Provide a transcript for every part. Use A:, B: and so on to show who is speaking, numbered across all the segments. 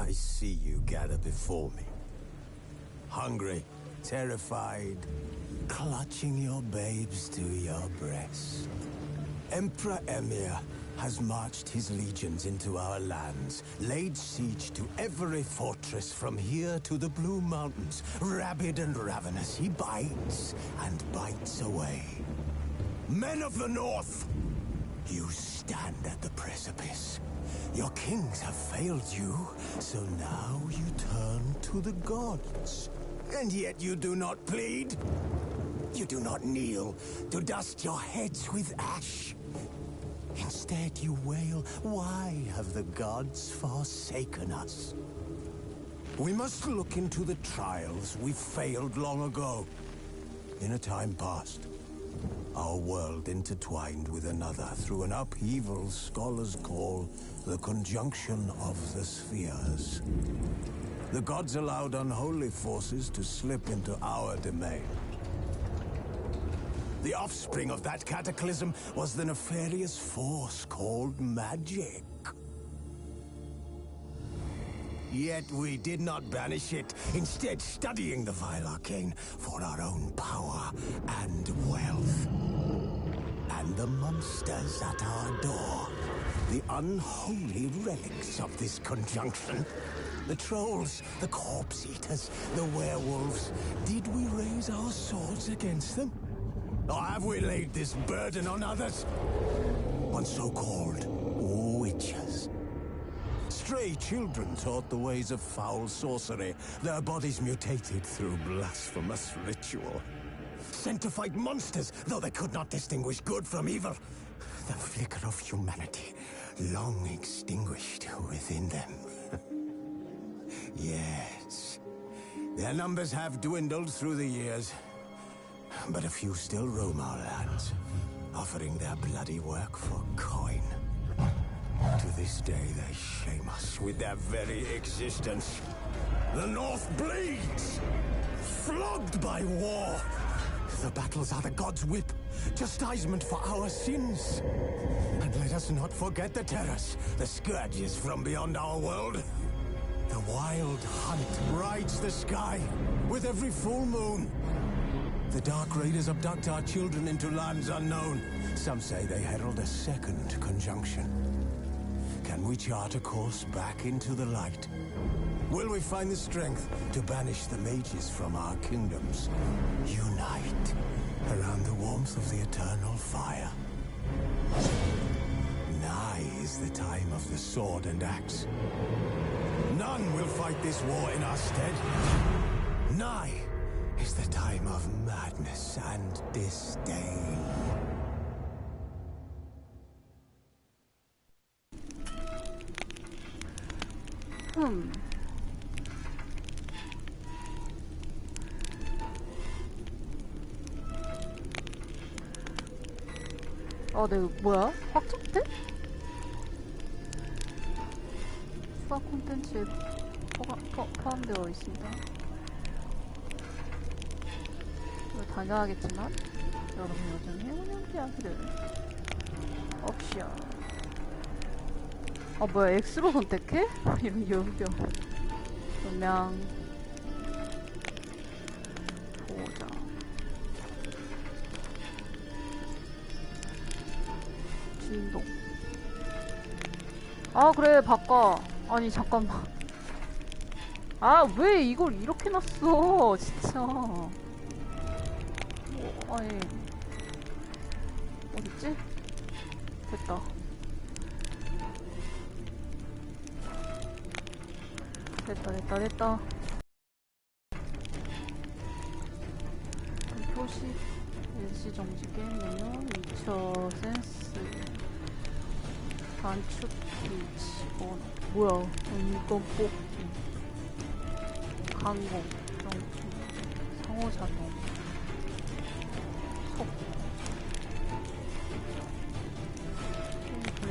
A: I see you gather before me. Hungry, terrified, clutching your babes to your breast. Emperor Emir has marched his legions into our lands, laid siege to every fortress from here to the Blue Mountains. Rabid and ravenous, he bites and bites away. Men of the North, you stand at the precipice. Your kings have failed you, so now you turn to the gods. And yet you do not plead. You do not kneel to dust your heads with ash. Instead you wail, why have the gods forsaken us? We must look into the trials we failed long ago. In a time past, our world intertwined with another through an upheaval scholars call the conjunction of the spheres. The gods allowed unholy forces to slip into our domain. The offspring of that cataclysm was the nefarious force called magic. Yet we did not banish it, instead studying the vile arcane for our own power and wealth. And the monsters at our door, the unholy relics of this conjunction. The trolls, the corpse eaters, the werewolves. Did we raise our swords against them? Or have we laid this burden on others? On so-called witches. Stray children taught the ways of foul sorcery, their bodies mutated through blasphemous ritual. Sent to fight monsters, though they could not distinguish good from evil. The flicker of humanity, long extinguished within them. Yes, their numbers have dwindled through the years, but a few still roam our lands, offering their bloody work for coin. To this day, they shame us with their very existence. The North bleeds, flogged by war. The battles are the gods' whip, chastisement for our sins. And let us not forget the terrors, the scourges from beyond our world. The wild hunt rides the sky with every full moon. The Dark Raiders abduct our children into lands unknown. Some say they herald a second conjunction. Can we chart a course back into the light? Will we find the strength to banish the mages from our kingdoms? Unite around the warmth of the eternal fire. Nigh is the time of the sword and axe. None will fight this war in our stead. Nigh is the time of madness and disdain.
B: 네, 뭐야? 확정돼? 추가 콘텐츠에 포함되어 있습니다. 당연하겠지만 여러분 요즘 해운형 피하기를 옵션. 뭐야, X로 선택해? 용병 음량 보호자. 진동. 그래, 바꿔. 아니 잠깐만. 왜 이걸 이렇게 놨어 진짜. 아니 어딨지? 됐다. 됐다. 표시 일시정지 게임 메뉴 위쳐 센스 단축키 집어넣어. 뭐야 이건 뽑기 항공 정치 상호작용 속 게임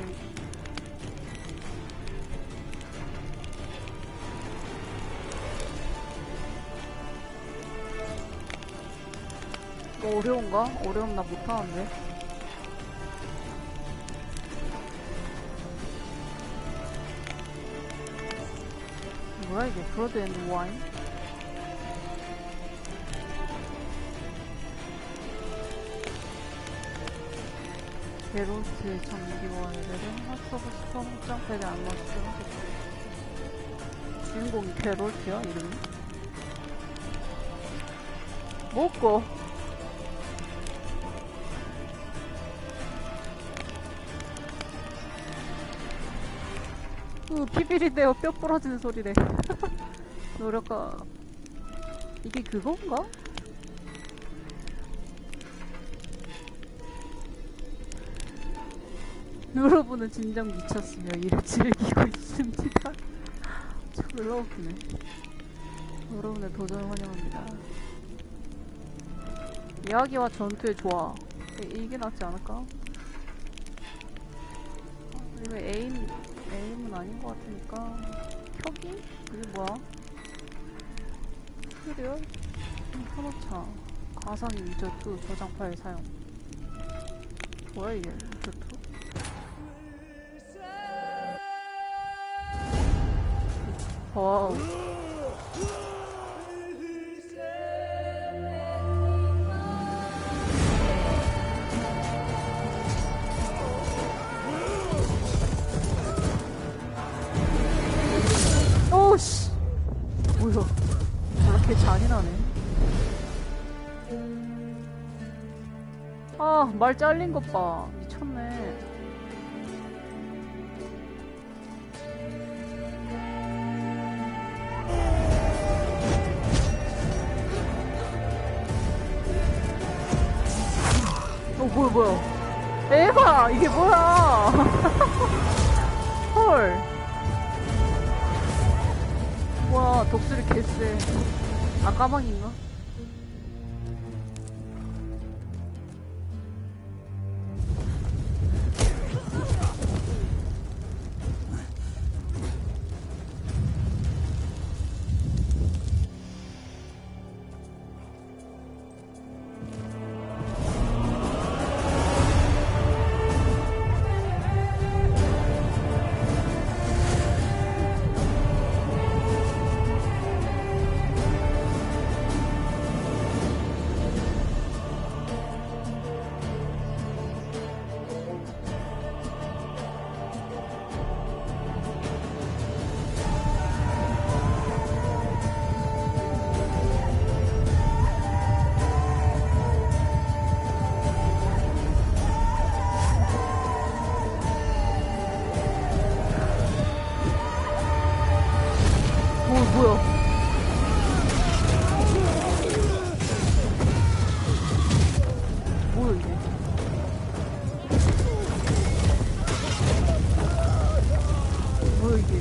B: 어려운가? 어려움 나 못하는데. 뭐야 이게? 브로드 앤 와인? 게롤트의 장기와 레벨은 핫서브 스톰 확장팩에 안 맞죠? 주인공이 게롤트야 이름이? 먹고 피비린내요. 뼈 부러지는 소리래. 노력가 이게 그건가? 여러분은 진정 미쳤으며 이를 즐기고 있습니다. 졸라 웃기네. 여러분의 도전을 환영합니다. 이야기와 전투의 조화. 이게 낫지 않을까? 이거 에임은 아닌 것 같으니까. 켜기? 이게 뭐야? 튜토리얼? 켜놓자. 가상의 위쳐2 저장 파일 사용. 뭐야 이게 위쳐2? 와우. 오씨. 뭐야? 저렇게 잔인하네. 아, 말 잘린 것 봐. 미쳤네. 뭐야. 에바! 이게 뭐야! 헐. 뭐야, 독수리 개쎄. 아, 까마귀인가? 뭐야. 뭐야 이게. 뭐야 이게.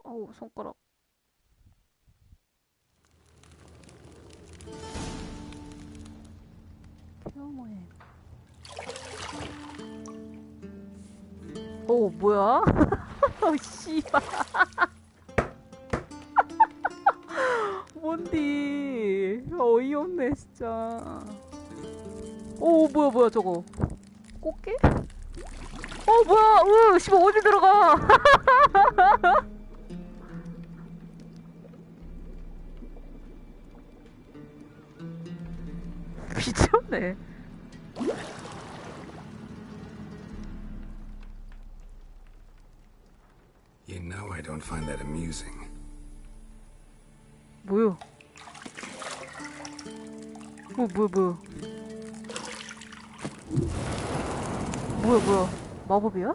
B: 어우, 손가락. 케어모해. 오, 뭐야? 씨발. 뭔디. 어이없네, 진짜. 오, 뭐야, 저거. 꽃게? 뭐야, 씨발, 어디 들어가? 이상하네.
A: You know I don't find that amusing.
B: 뭐야? 뭐야? 뭐야? 마법이야?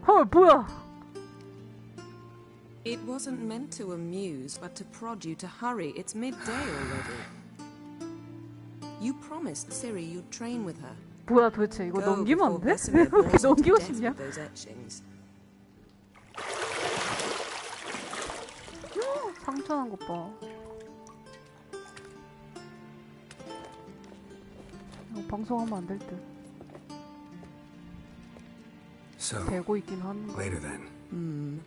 B: 헐, 뭐야?
C: It wasn't meant to amuse, but to prod you to hurry. It's midday already. You promised Ciri you'd train with her.
B: 뭐야 도대체 이거
C: Go
B: 넘기면 안
C: before
B: 돼? 왜
C: Vesemir
B: 이렇게
C: bores you to
B: 넘기고
C: death
B: 싶냐?
C: with those etchings.
B: 상처난 것 봐. 이거 방송하면 안 될 듯.
A: So,
B: 되고 있긴 한데.
A: later then.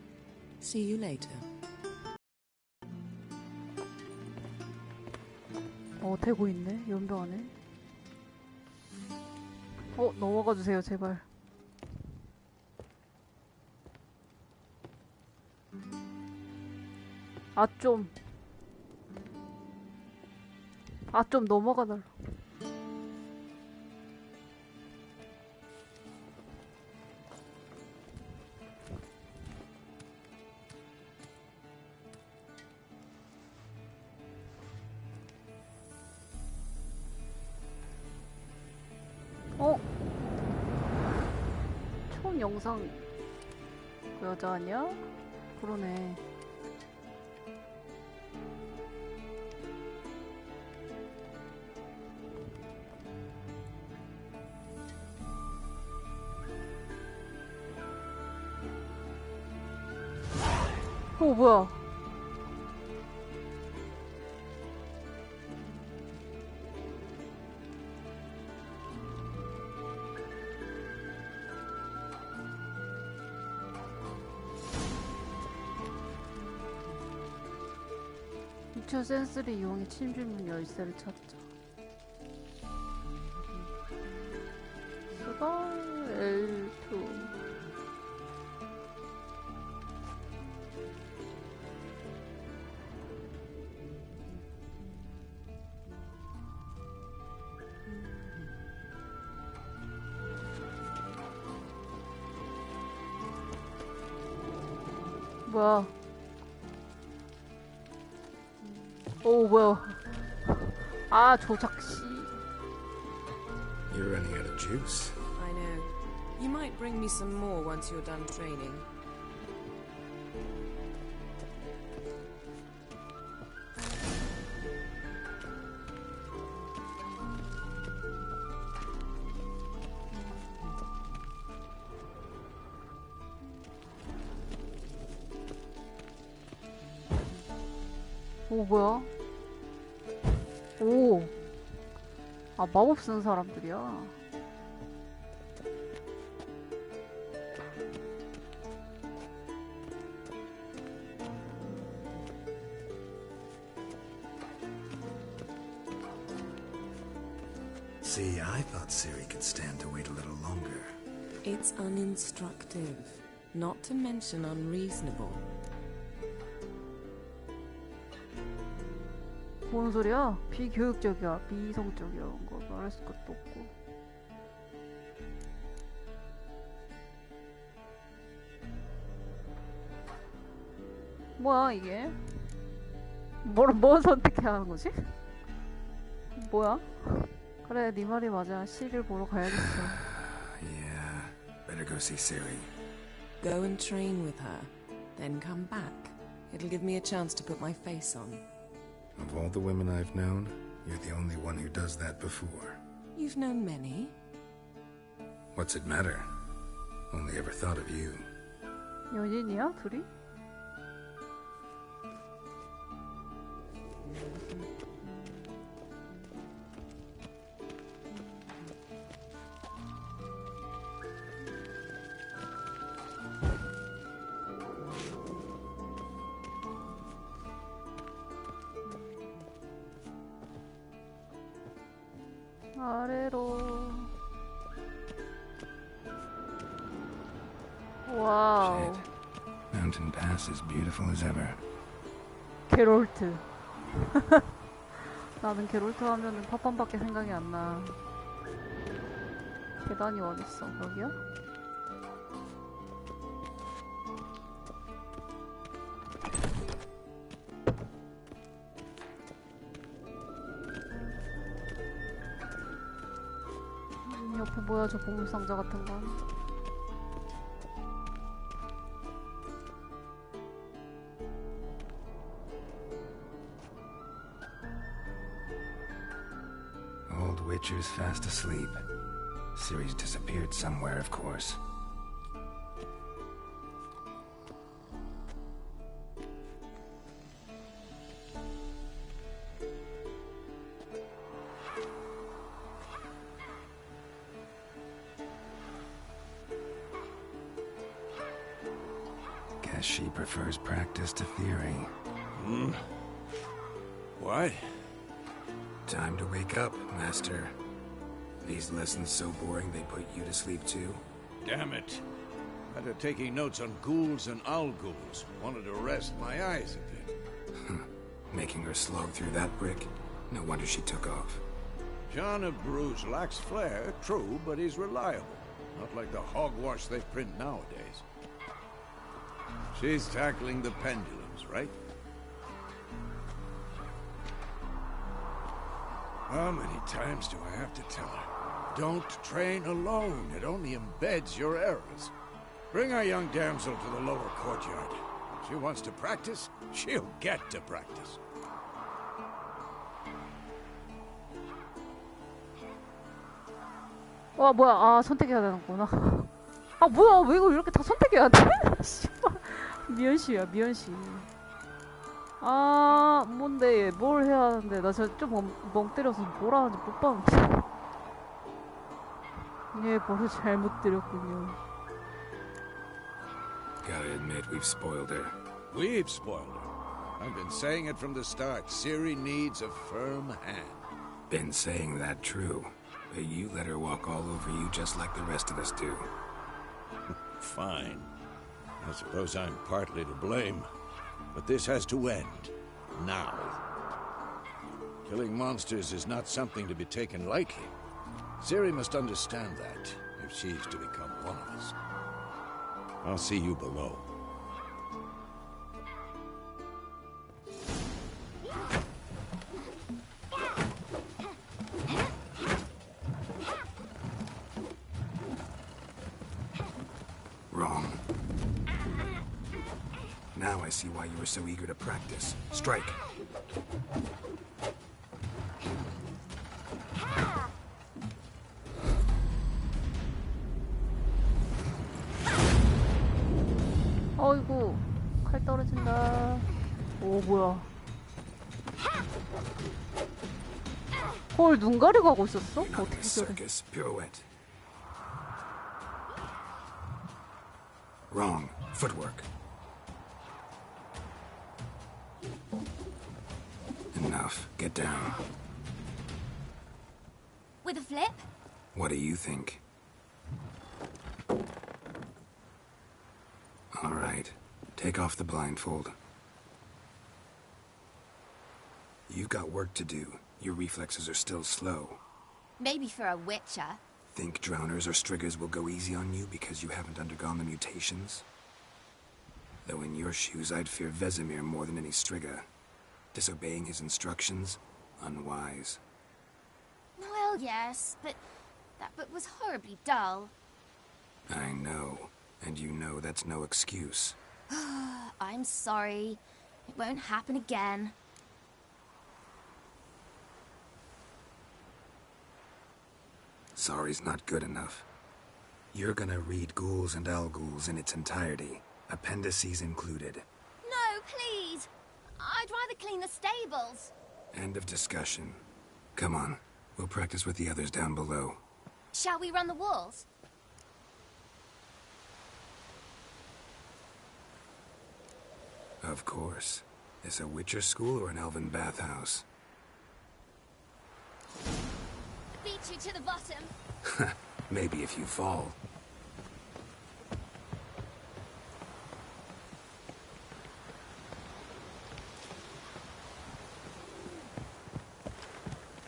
C: See you later.
B: 되고 있네. 연병 안에. 넘어가 주세요, 제발. 좀 넘어가 달라. 처음 영상 그 여자 아니야? 그러네. 뭐야? 위쳐 센스를 이용해 침실문 열쇠를 찾자. 수가 L2. 뭐야? 뭐야? 조작씨.
A: You're running out of juice.
C: I know. You might bring me some more once you're done training.
B: 뭐야? 마법 쓰는 사람들이야.
A: See, I thought Ciri could stand to wait a little longer.
C: It's uninstructive, not to mention unreasonable.
B: 뭔 소리야? 비교육적이야, 비이성적이야. 거 말할 수 것도 없고. 뭐야 이게? 뭘 선택해야 하는 거지? 뭐야? 그래, 네 말이 맞아. 시를 보러 가야겠어.
A: Yeah, better go see Ciri.
C: Go and train with her, then come back. It'll give me a chance to put my face on.
A: Of all the women I've known, you're the only one who does that before.
C: You've known many.
A: What's it matter? Only ever thought of you.
B: 연인이야, 둘이? 아래로. 와우.
A: Shit. Mountain Pass is beautiful as ever.
B: 게롤트. 나는 게롤트 하면은 팝판밖에 생각이 안 나. 계단이 어딨어? 여기야? 옆에 뭐야 저 보물상자 같은 건.
D: Old Witcher's fast asleep. Ciri's disappeared somewhere, of course. Guess she prefers practice to theory.
E: What?
D: Time to wake up, Master. These lessons so boring they put you to sleep too?
E: Damn it. After taking notes on ghouls and owl ghouls, wanted to rest my eyes a bit.
D: Making her slog through that brick? No wonder she took off.
E: John of Bruges lacks flair, true, but he's reliable. Not like the hogwash they print nowadays. She's tackling the pendulums, right? How many times do I have to tell her? Don't train alone. It only embeds your errors. Bring our young damsel to the lower courtyard. If she wants to practice, she'll get to practice.
B: 와 뭐야 아 선택해야 되는구나. 아 뭐야 왜 이거 이렇게 다 선택해야 돼? 씨발 미연씨야 미연씨. 아 뭔데 뭘 해야 하는데 나 저 좀 멍 때려서 뭘 하는지 못 봤는데. 얘 버릇 잘못 들였군요.
D: Gotta admit, we've spoiled her.
E: We've spoiled her. I've been saying it from the start. Ciri needs a firm hand.
D: Been saying that true. But you let her walk all over you just like the rest of us do.
E: Fine. I suppose I'm partly to blame. But this has to end. Now. Killing monsters is not something to be taken lightly. Ciri must understand that, if she's to become one of us. I'll see you below.
D: Wrong. Now I see why you were so eager to practice. Strike.
B: 어이구 칼 떨어진다. 오 뭐야. 헐 눈 가리고 하고 있었어?
D: You're not
B: 어떻게
D: in a
B: 저래.
D: circus pirouette. Wrong. Footwork. Enough. Get down.
F: With a flip?
D: What do you think? All right. Take off the blindfold. You've got work to do. Your reflexes are still slow.
F: Maybe for a witcher.
D: Think drowners or striggers will go easy on you because you haven't undergone the mutations? Though in your shoes, I'd fear Vesemir more than any strigger. Disobeying his instructions? Unwise.
F: Well, yes, but that book was horribly dull.
D: I know. And you know that's no excuse.
F: I'm sorry. It won't happen again.
D: Sorry's not good enough. You're gonna read Ghouls and Owlghouls in its entirety, appendices included.
F: No, please! I'd rather clean the stables.
D: End of discussion. Come on, we'll practice with the others down below.
F: Shall we run the walls?
D: Of course. Is a Witcher school or an elven bathhouse?
F: Beat you to the bottom.
D: Maybe if you fall.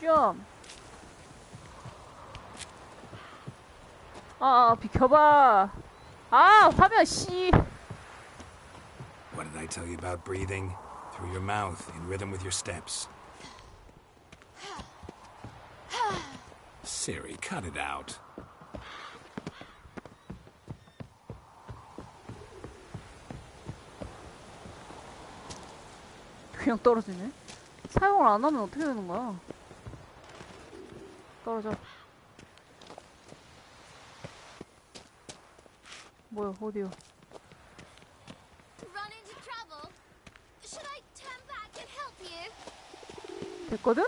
B: 좀. 비켜봐. 화면 씨.
D: What did I tell you about breathing? Through your mouth, in rhythm with your steps. Siri, cut it out.
B: 그냥 떨어지네. 사용을 안 하면 어떻게 되는 거야? 떨어져. 뭐야, 어디요?
F: Run into trouble? Should I turn back and help you?
B: 됐거든?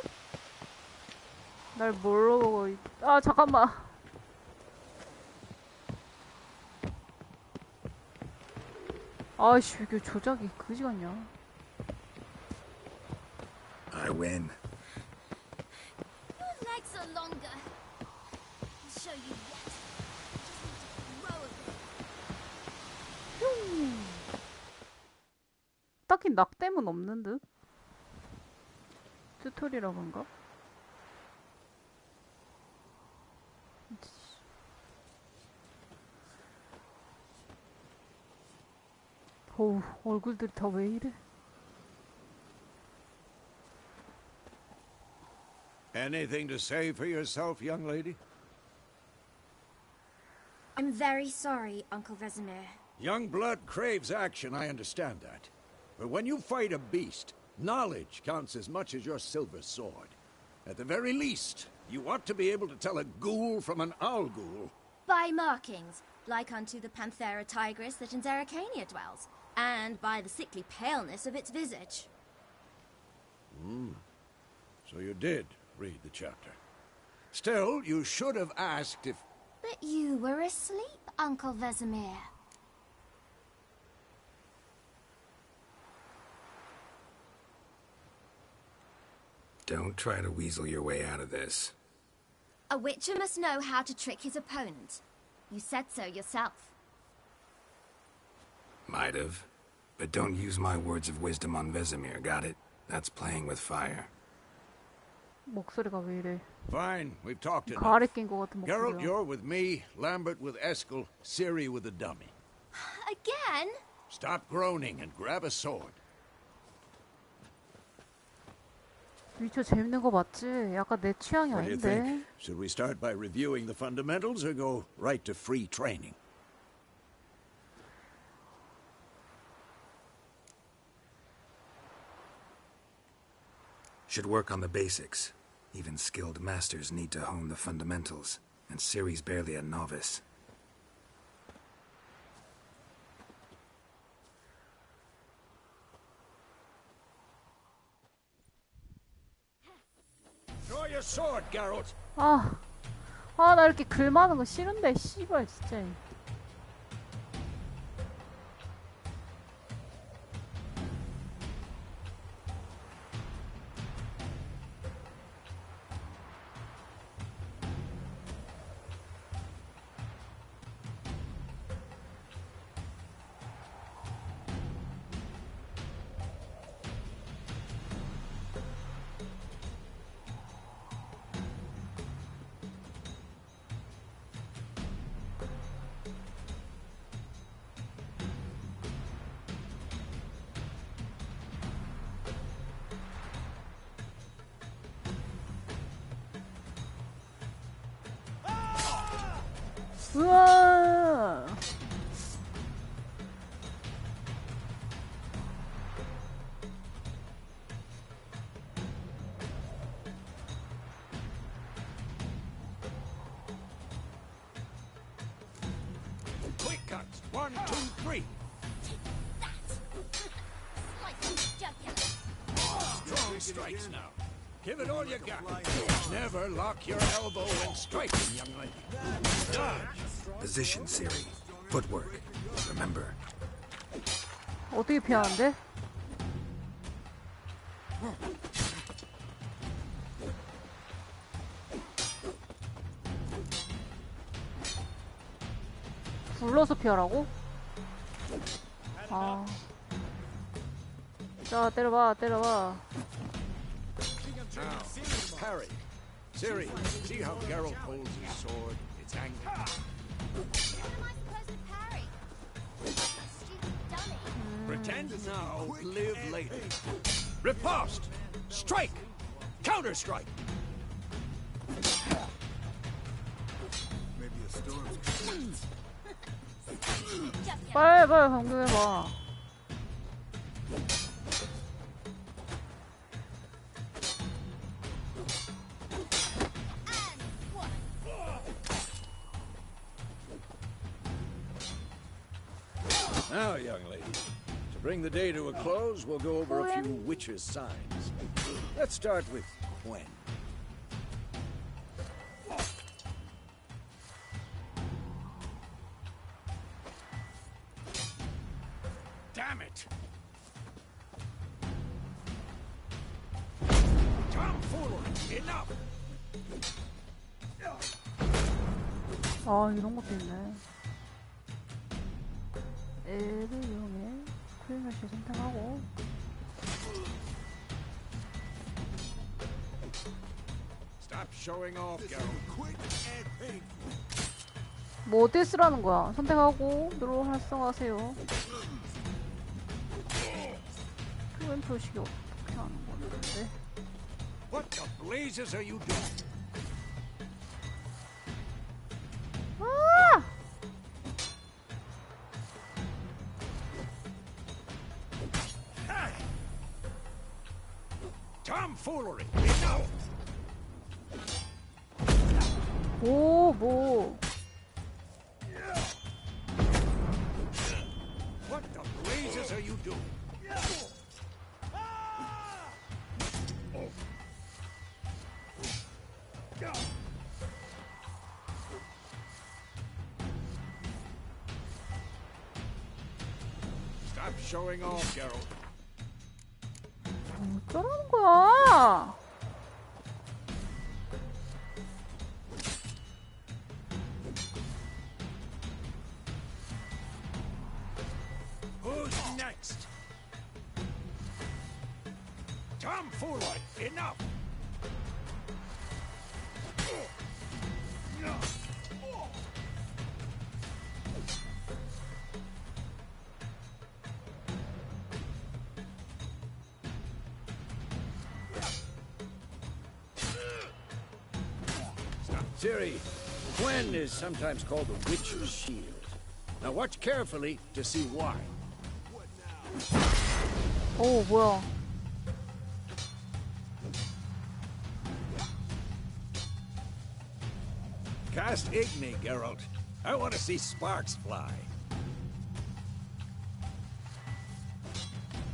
B: 날 뭘로 보고 잠깐만. 아이씨, 이게 조작이 그지 같냐?
D: I win.
F: Your legs are longer. I'll show you yet. Just need to grow a bit.
B: 딱히 낙댐은 없는 듯? 튜토리얼인가? 어우, 얼굴들이 다 왜 이래?
E: Anything to say for yourself, young lady?
F: I'm very sorry, Uncle Vesemir.
E: Young blood craves action, I understand that. But when you fight a beast, knowledge counts as much as your silver sword. At the very least, you ought to be able to tell a ghoul from an owl ghoul.
F: By markings, like unto the Panthera tigris that in Zeracania dwells, and by the sickly paleness of its visage.
E: So you did read the chapter. Still, you should have asked if...
F: But you were asleep, Uncle Vesemir.
D: Don't try to weasel your way out of this.
F: A witcher must know how to trick his opponent. You said so yourself.
D: Might have. But don't use my words of wisdom on Vesemir, got it? That's playing with fire.
B: 목소리가 왜 이래?
E: Fine, we've talked enough.
B: 가을에 낀 것 같은
E: Geralt,
B: 목소리야.
E: you're with me, Lambert with Eskel, Ciri with the dummy.
F: Again?
E: Stop groaning and grab a sword.
B: 위쳐 재밌는 거 맞지? 약간 내 취향이
E: What do you
B: 아닌데.
E: think? Should we start by reviewing the fundamentals or go right to free training?
D: Should work on the basics. Even skilled masters need to hone the fundamentals, and Ciri's barely a novice.
E: Draw your sword, Geralt.
B: 나 이렇게 글 많은 거 싫은데, 씨발, 진짜. 우와.
E: Quick cuts. 1, 2, 3. Strong strikes now. Give it all you got. Never lock your elbow when striking, young lady. Dodge.
D: Position, Ciri. Footwork. Remember.
B: 어떻게 피하는데? 불러서 피하라고? 자, 때려봐.
E: Now, parry. Ciri, see how Geralt holds his sword? It's angry.
F: How am I supposed to parry? Stupid dummy.
E: Pretend now, live later. Riposte! Strike! Counter-strike!
A: Maybe a storm's
F: Just get
B: 빨리 강조해봐.
E: Now, young lady, to bring the day to a close, we'll go over a few witches' signs. Let's start with Quen. Damn it! Tomfoolery! Enough!
B: 아, 이런 것도 있네. 애를 이용해 쿨매시 선택하고.
E: Stop showing off, Geralt.
A: quick and painful.
B: 뭐 어떻게 쓰라는 거야? 선택하고 누르고 활성화하세요. 쿨맨 표식이 어떻게 하는 건데?
E: What the blazes are you doing?
B: 아!
E: Tomfoolery! Enough!
B: 오, 뭐.
E: What the blazes are you doing? Stop showing off, Geralt.
B: 어쩌라는 거야?
E: Who's next? Tomfoolery! Enough! Ciri, Quen is sometimes called the Witch's Shield. Now watch carefully to see why.
B: 오, 뭐야.
E: Cast Igni, Geralt. I want to see sparks fly.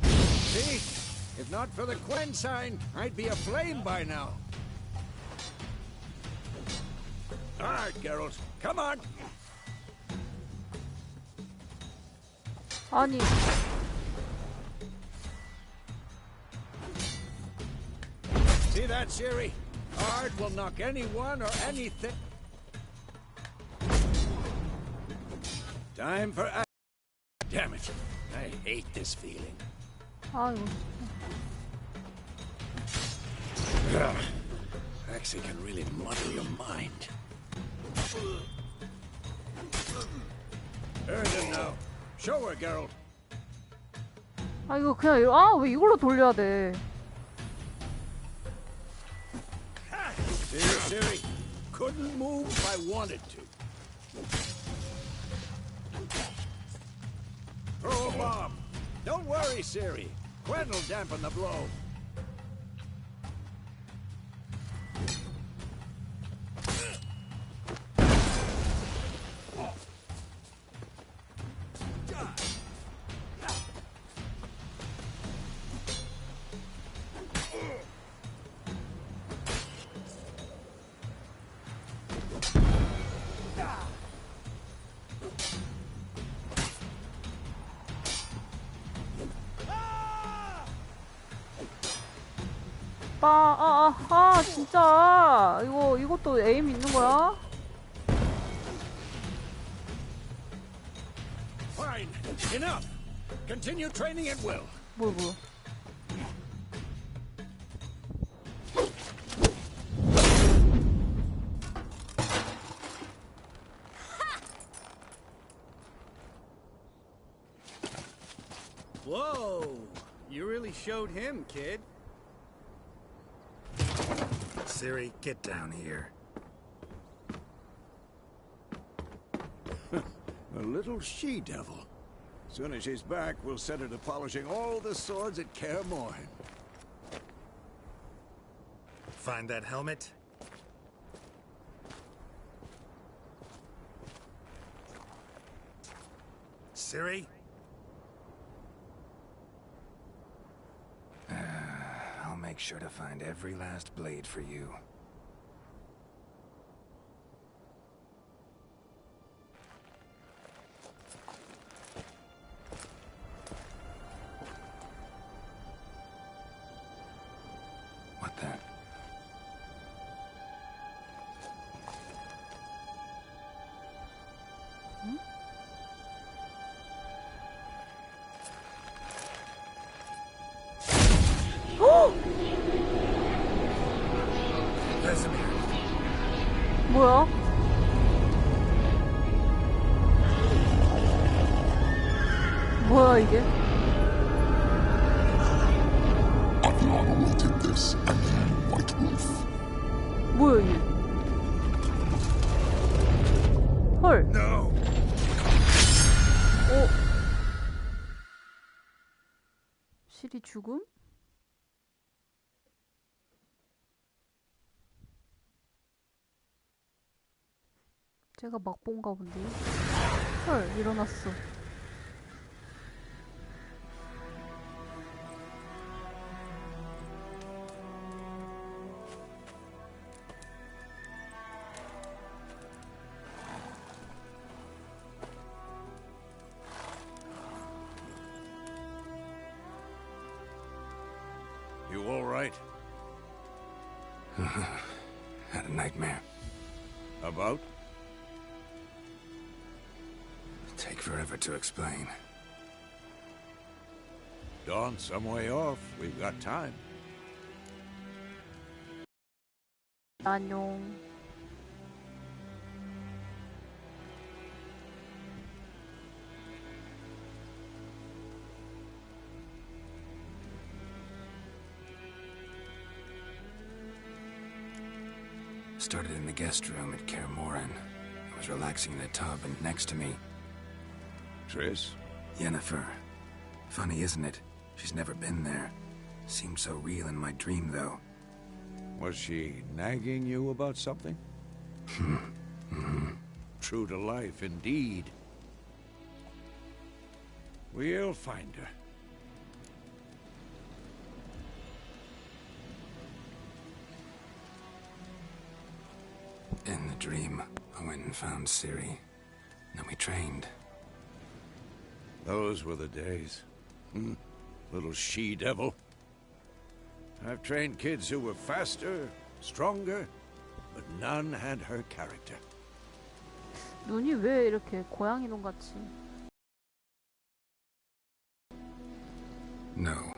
E: See? If not for the Quen sign, I'd be aflame by now. All right, Geralt. Come on.
B: 아니.
E: See that, Ciri? Art will knock anyone or anything. Time for... Damn it. I hate this feeling.
B: 아이고.
E: Actually can really muddle your mind. Earned it now. Show her, Geralt.
B: 아, 이거 그냥, 왜 이걸로 돌려야 돼?
E: Ciri, couldn't move if I wanted to. Throw a bomb. Don't worry, Ciri. Quen will dampen the blow.
B: 진짜. 이것도 에임 있는 거야?
E: Fine. Enough. Continue training at will.
B: 뭐.
G: Whoa! You really showed him, kid.
D: Ciri, get down here.
E: A little she-devil. Soon as she's back, we'll set her to polishing all the swords at Kaer Morhen.
D: Find that helmet? Ciri? I'll make sure to find every last blade for you. What the? Vesemir.
B: 뭐야? 뭐야 이게?
H: Aviana will take this, and then White Wolf.
B: 뭐야 이게? 헐.
D: No!
B: 어? 실이 죽음? 제가 막 본가 본데요? 헐, 일어났어.
E: You all right?
D: Had a nightmare.
E: About?
D: Take forever to explain.
E: Dawn's some way off. We've got time.
B: 안녕.
D: Started in the guest room at Kaer Morhen. I was relaxing in a tub, and next to me,
E: Triss?
D: Yennefer. Funny, isn't it? She's never been there. Seemed so real in my dream, though.
E: Was she nagging you about something? True to life, indeed. We'll find her.
D: In the dream, I went and found Ciri. Then we trained.
E: Those were the days. Little she-devil. I've trained kids who were faster, stronger, but none had her character.
B: 눈이 왜 이렇게 고양이 눈 같이?
D: No.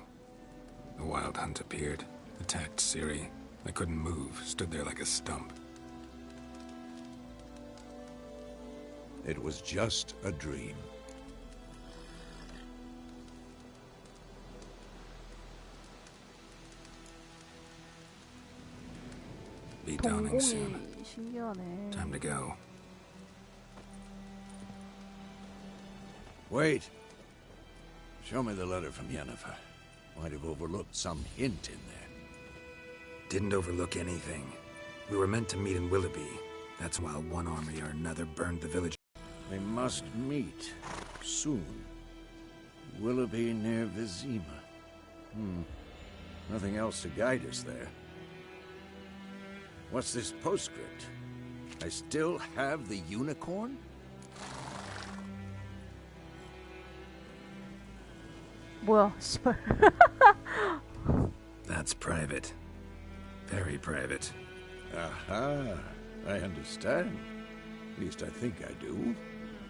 D: The Wild Hunt appeared, attacked Ciri. I couldn't move, stood there like a stump.
E: It was just a dream.
D: Be dawning soon.
B: 동공이 신기하네.
D: Time to go.
E: Wait. Show me the letter from Yennefer. Might have overlooked some hint in there.
D: Didn't overlook anything. We were meant to meet in Willoughby. That's why one army or another burned the village.
E: They must meet soon. Willoughby near Vizima. Nothing else to guide us there. What's this postscript? I still have the unicorn?
B: 뭐야, 씨발.
D: That's private. Very private.
E: Aha, I understand. At least I think I do.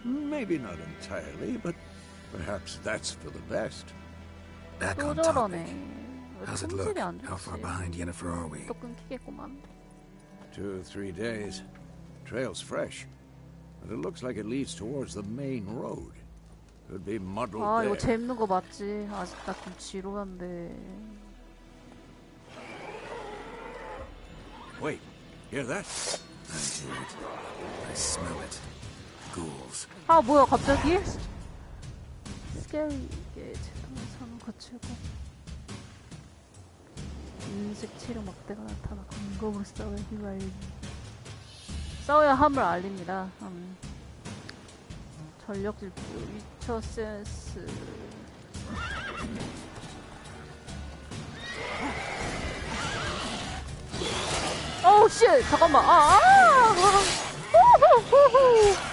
E: Maybe not entirely, but perhaps that's for the best.
D: Back
B: 또
D: on
B: 저러네.
D: topic.
B: 왜
D: How's it look?
B: 품질이 안
D: How far
B: 좋지?
D: behind Yennefer are we?
B: 또 끊기겠구만.
E: 2 or 3 days. Trail's fresh, but it looks like it leads towards the main road. Could be muddled
B: 아 이거
E: there.
B: 재밌는 거 맞지? 아직 나 좀 지루한데.
E: Wait, hear that?
D: I hear it. I smell it. Ghouls.
B: 아 뭐야 갑자기? 스케리 게이트 상을 거치고 인색 체력 막대가 나타나 검검으로 싸워야 힘을 알립니다. 싸워야 함을 알립니다. 전력 질주 위쳐 센스. 어우 씨 잠깐만 호호호호.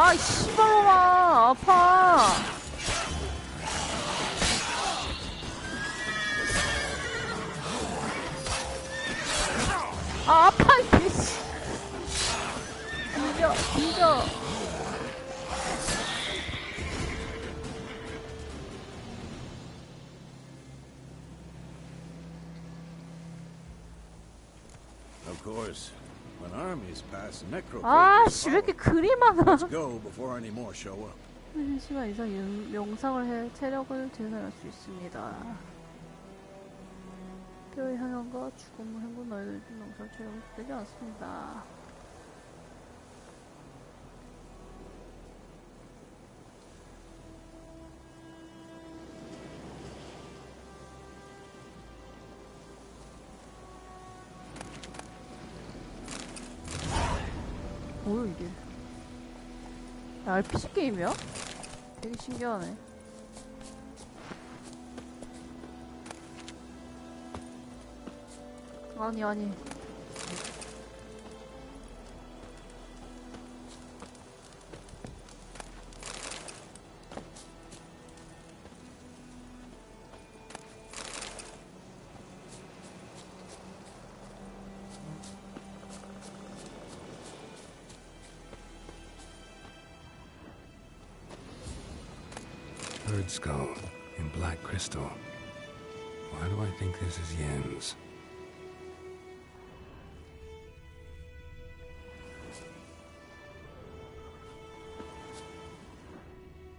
B: 아, 씨발로마 아파. 아, 아파 이게. 뒤져.
E: Of course, when armies pass necrophages,
B: 아씨 왜 이렇게 글이 많아.
E: let's go before any more show up.
B: 1시간 이상 명상을 해 체력을 재산할 수 있습니다. 뼈의 향연과 죽음을 헹군 너희들 중 명상 체력을 되지 않습니다. 뭐야 이게? RPG 게임이야? 되게 신기하네. 아니.
D: Bird skull in black crystal. Why do I think this is Yen's?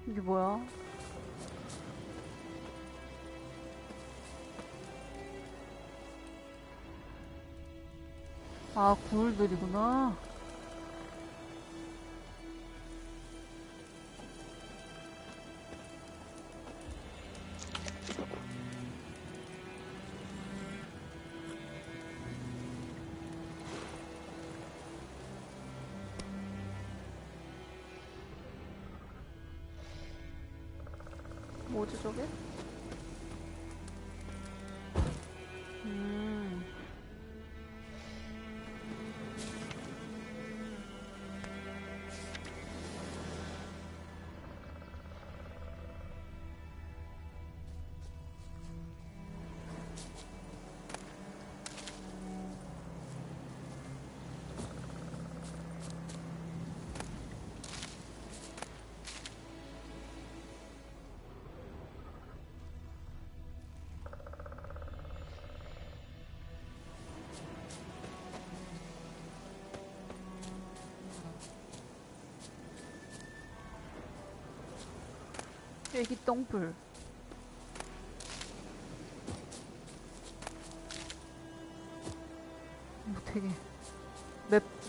B: 이게 뭐야? 아, 굴들이구나. 뭐지 저게? 애기 똥불. 뭐 되게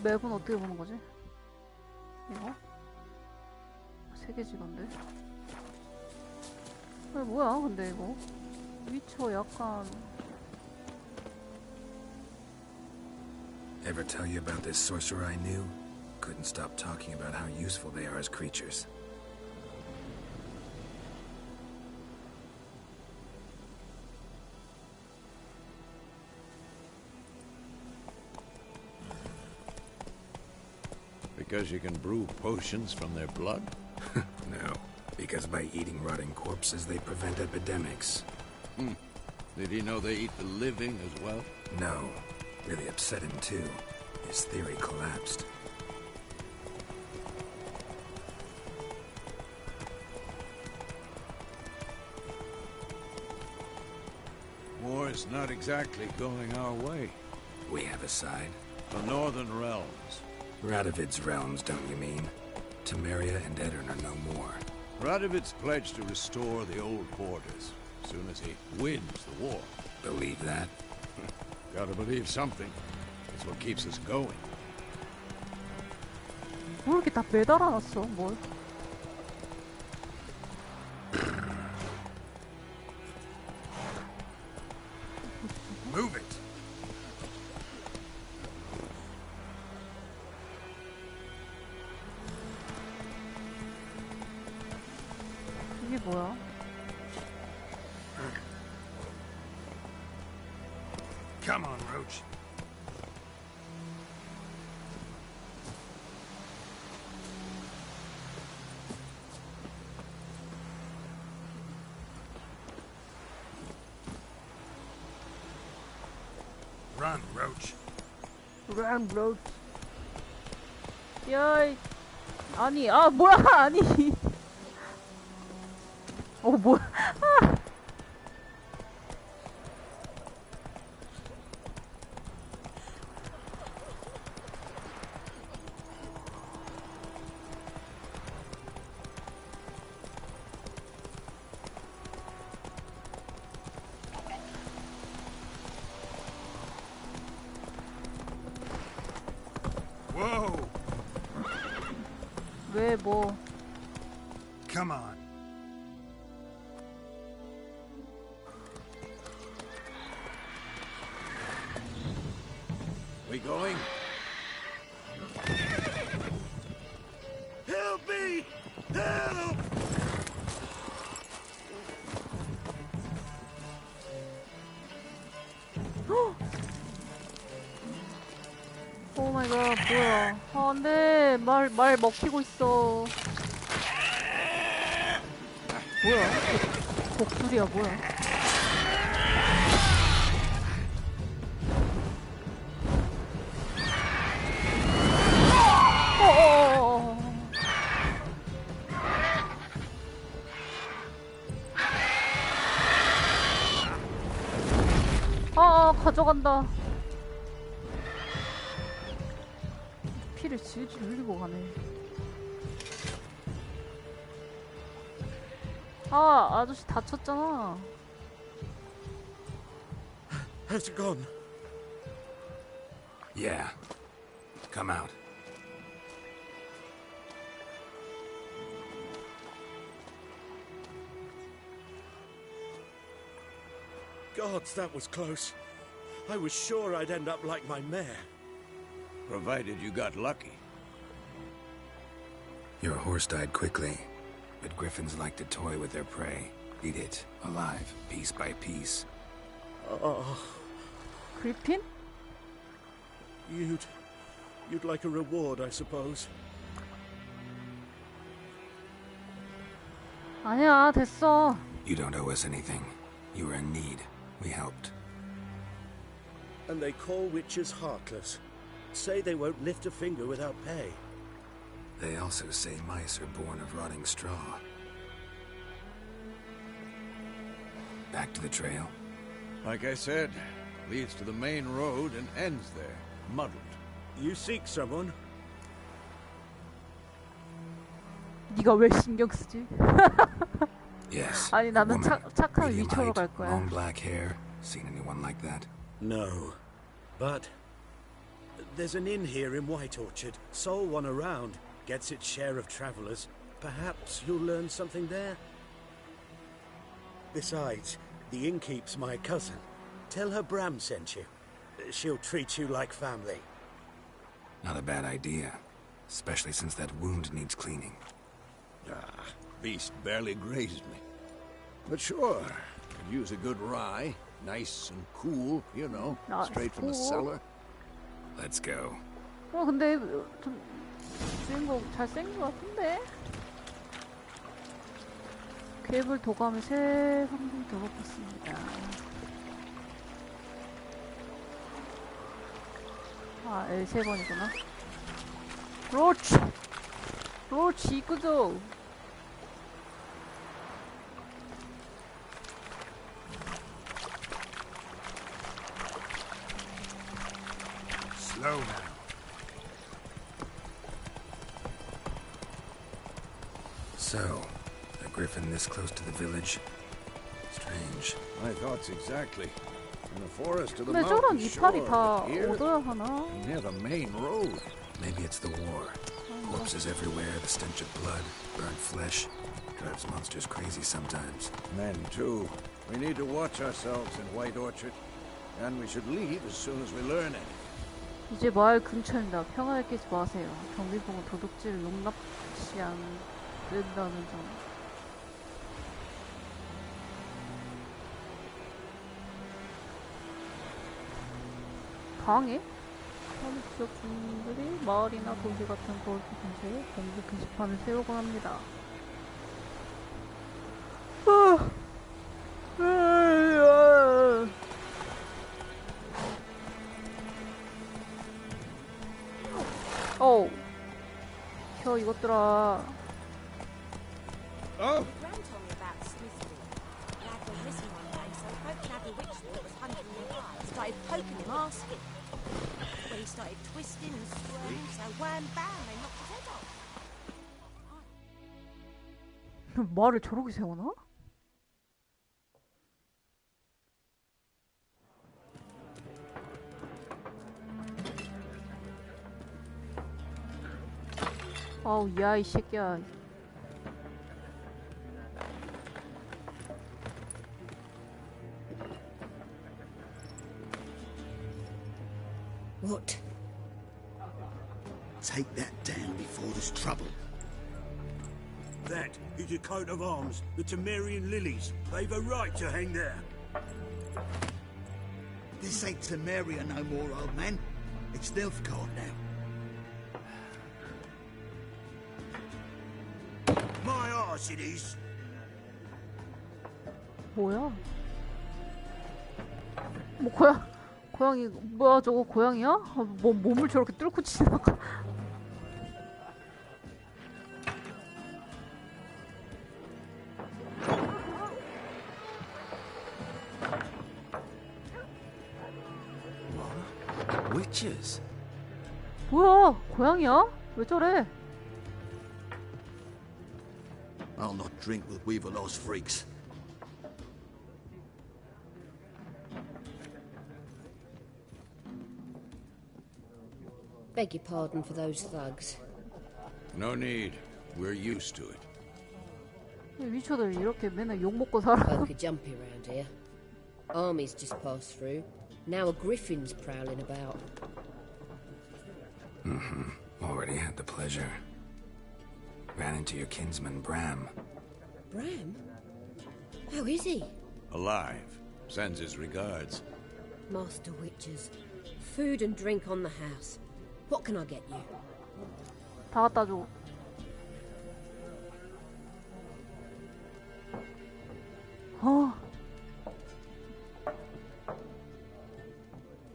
B: 맵은 어떻게 보는 거지? 이거? 세 개 찍었는데? 뭐야 근데 이거? 위쳐 약간
D: Ever tell you about this sorcerer I knew? Couldn't stop talking about how useful they are as creatures.
E: Because you can brew potions from their blood?
D: No, because by eating rotting corpses, they prevent epidemics.
E: Did he know they eat the living as well?
D: No, really upset him too. His theory collapsed.
E: is not exactly going our way.
D: We have a side.
E: The Northern Realms.
D: Radovid's realms, don't you mean? Temeria and Edirn are no more.
E: Radovid's pledged to restore the old borders as soon as he wins the war.
D: Believe that?
E: Gotta believe something. It's what keeps us going.
B: 뭐 이렇게 다 매달아놨어, 뭘.
D: Move it!
B: 이게 뭐야?
D: Come on, Roach. Run, Roach.
B: Run, road. 야이. 아니, 뭐야, 아니. 뭐야.
D: Whoa!
B: 왜, 뭐.
D: Come on.
E: We going?
D: Help me! Help!
B: 오 마이 갓, 뭐야. 안 돼. 말 먹히고 있어. 뭐야? 독수리야, 뭐야. 가져간다. 피를 질질 흘리고 가네. 아저씨 다쳤잖아.
I: How's it gone?
D: Yeah. Come out.
I: Gods, that was close. I was sure I'd end up like my mare.
E: Provided you got lucky.
D: Your horse died quickly, but griffins like to toy with their prey. Eat it, alive, piece by piece.
I: Oh,
B: 그리핀?
I: you'd like a reward, I suppose.
B: 아니야, 됐어.
D: You don't owe us anything. You were in need. We helped.
I: And they call witches heartless. Say they won't lift a finger without pay.
D: They also say mice are born of rotting straw. Back to the trail.
E: Like I said, leads to the main road and ends there, muddled.
I: You seek someone?
B: 네가 왜 신경 쓰지?
D: Yes.
B: 아니 나는
D: woman,
B: 착한
D: medium
B: 위쳐로
D: height,
B: 갈 거야.
D: long black hair. Seen anyone like that?
I: No. But there's an inn here in White Orchard. Sole one around. Gets its share of travelers. Perhaps you'll learn something there? Besides, the innkeep's my cousin. Tell her Bram sent you. She'll treat you like family.
D: Not a bad idea. Especially since that wound needs cleaning.
E: Beast barely grazed me. But sure, could use a good rye. Nice and cool, you know, straight from the cellar.
D: Let's go.
B: 근데 좀 주인공 잘생긴 것 같은데? 괴물 도감을 새 성분 들어봤습니다. L 3번이구나. 그렇지 이끄죠.
D: So, a griffin this close to the village? Strange.
E: My thoughts exactly. In the forest of the
B: 근데 저런
E: mountain
B: 이파리
E: shore,
B: 다
E: but here,
B: 얻어야 하나?
E: near the main road.
D: Maybe it's the war. Corpses everywhere, the stench of blood, burnt flesh. Drives monsters crazy sometimes.
E: Men, too. We need to watch ourselves in White Orchard. And we should leave as soon as we learn it.
B: 이제 마을 근처입니다. 평화를 깨지 마세요. 경비봉은 도둑질을 용납치 않는다는 점. 방해? 마을 지역 주민들이 마을이나 도시 같은 거기 근처에 공부 게시판을 세우곤 합니다. 켜 이것들아.
E: Oh!
J: Gran told me about Smithy. The lad went missing one day, so folk had the witch that was hunting him up. Started poking him, asking. When he started twisting and squirming, so wham bam, they knocked his head off.
B: 말을 저렇게 세우나? 아우 야 이 새끼야.
K: What? Take that down before there's trouble.
I: That is a coat of arms, the Temerian lilies. They've a right to hang there.
K: This ain't Temeria no more, old man. It's Nilfgaard now.
I: My arse it is.
B: 뭐야? 뭐 고양이 뭐야 저거 고양이야? 뭐 몸을 저렇게 뚫고 지나가?
A: Witches?
B: 뭐야 고양이야? 왜 저래?
K: I'll not drink with Weaverlaw's freaks.
L: Beg your pardon for those thugs.
E: No need. We're used to it.
B: 위쳐들 이렇게 맨날 욕 먹고 살아.
L: Folk are jumpy around here. Armies just passed through. Now a griffin's prowling about.
D: Already had the pleasure. Ran into your kinsman, Bram.
L: Bram? How is he?
E: Alive. Sends his regards.
L: Master Witches. Food and drink on the house. What can I get you?
B: 다 갖다 줘.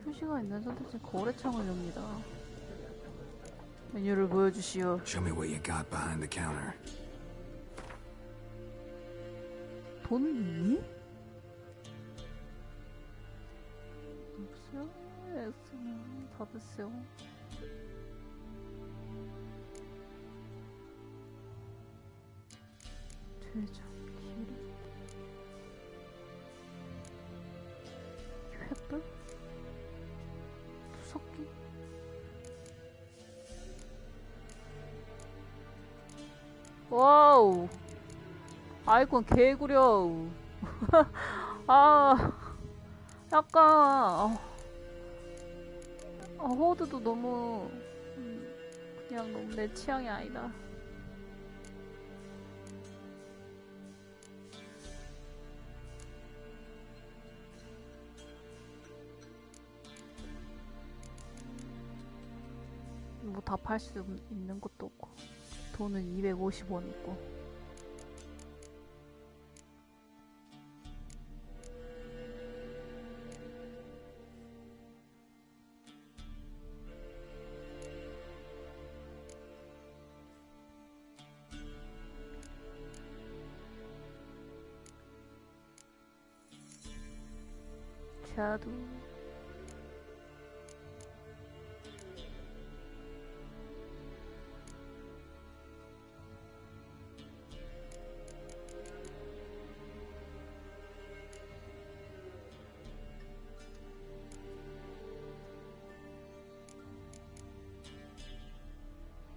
B: 표시가 있는 선택지 거래창을 엽니다. 메뉴를 보여주시오.
D: Show me what you got behind the counter.
B: 돈 있니? 없어요? X는 받으세요. 대장 길이 횃불? 무섭기? 와우 아이콘 개구려. 아 약간 호드도 너무 그냥 너무 내 취향이 아니다. 뭐 다 팔 수 있는 것도 없고 돈은 250원 있고. 자두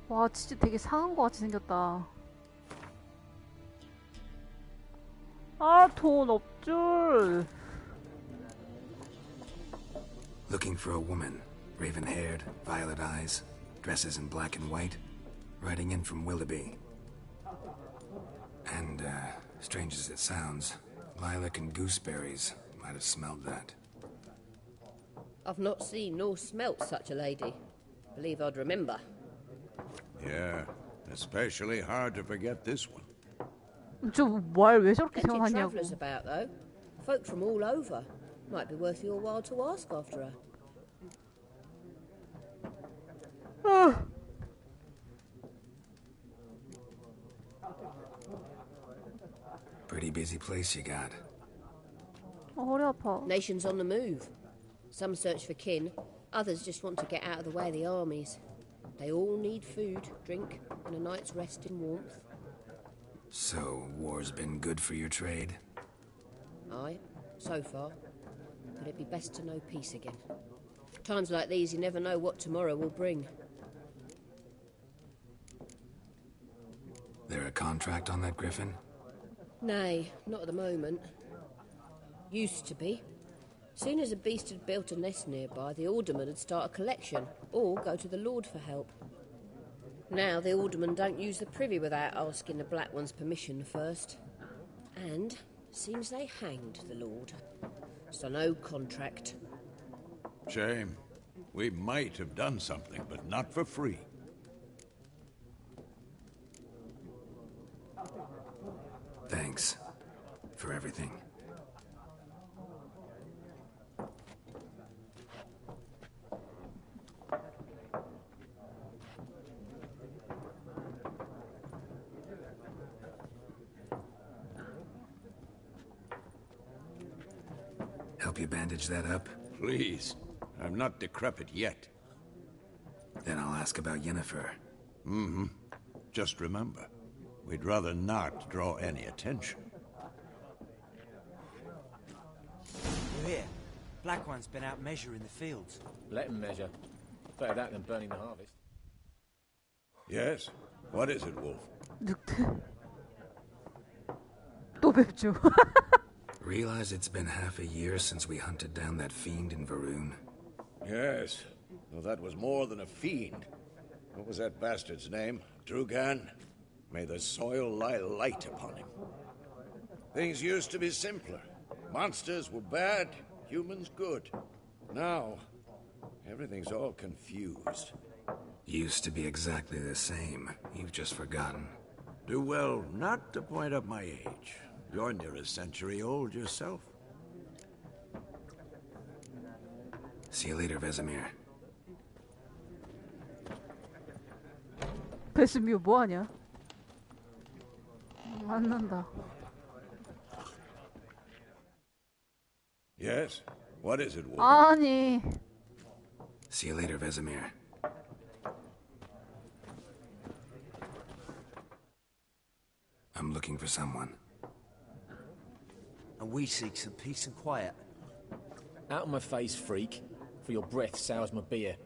B: 와, 진짜 되게 상한 거 같이 생겼다. 아, 돈 없줄.
D: Looking for a woman. Raven-haired, violet eyes, dresses in black and white. Riding in from Willoughby. And, strange as it sounds, lilac and gooseberries might have smelled that.
L: I've not seen nor smelt such a lady. Believe I'd remember.
E: Yeah, especially hard to forget this one.
B: 왜 저렇게
L: Plenty of
B: 생각하냐고.
L: travellers about, though. Folk from all over. Might be worth your while to ask after her.
D: Pretty busy place you got.
B: 허리 아파.
L: Nations on the move. Some search for kin, others just want to get out of the way of the armies. They all need food, drink, and a night's rest in warmth.
D: So, war's been good for your trade?
L: Aye, so far. But it'd be best to know peace again. Times like these, you never know what tomorrow will bring.
D: There a contract on that griffin?
L: Nay, not at the moment. Used to be. Soon as a beast had built a nest nearby, the alderman would start a collection, or go to the Lord for help. Now the aldermen don't use the privy without asking the Black One's permission first. And seems they hanged the Lord. So no contract.
E: Shame. We might have done something, but not for free.
D: Thanks for everything. Help you bandage that up?
E: Please. I'm not decrepit yet.
D: Then I'll ask about Yennefer.
E: Mm-hmm. Just remember, we'd rather not draw any attention.
M: You hear? Black One's been out measuring the fields.
N: Let him measure. Better that than burning the harvest.
E: Yes? What is it, Wolf?
B: 또 뵙죠.
D: Realize it's been half a year since we hunted down that fiend in Varun?
E: Yes. Well, that was more than a fiend. What was that bastard's name? Drugan? May the soil lie light upon him. Things used to be simpler. Monsters were bad, humans good. Now, everything's all confused.
D: Used to be exactly the same. You've just forgotten.
E: Do well not to point up my age. You're near a century old yourself.
D: See you later, Vesemir.
B: 베스미오 뭐하냐? 만난다.
E: Yes? What is it, Wolf?
B: 아니.
D: See you later, Vesemir. I'm looking for someone.
M: And we seek some peace and quiet.
N: Out of my face, freak. For your breath sours my beer.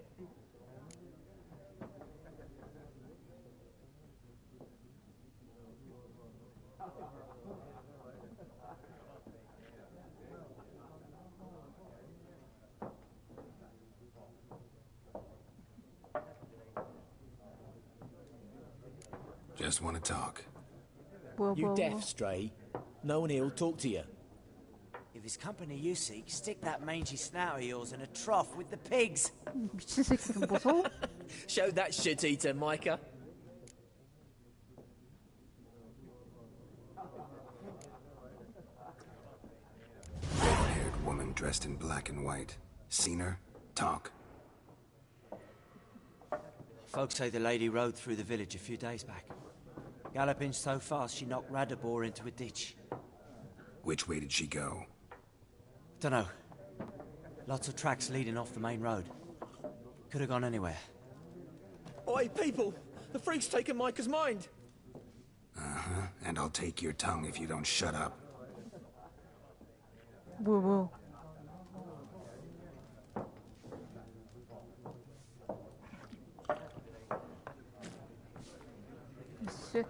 D: Just want to talk.
N: You deaf, Stray? No one here will talk to you.
M: If it's company you seek, stick that mangy snout of yours in a trough with the pigs.
B: 미친 새끼는 보소?
N: Show that shit-eater, Micah.
D: Red-haired woman dressed in black and white. Seen her? Talk.
M: Folks say the lady rode through the village a few days back. Galloping so fast she knocked Radabor into a ditch.
D: Which way did she go?
M: Dunno. Lots of tracks leading off the main road. Could have gone anywhere.
N: Oi, people! The freak's taken Micah's mind!
D: Uh-huh. And I'll take your tongue if you don't shut up.
B: 뭐야. 새끼.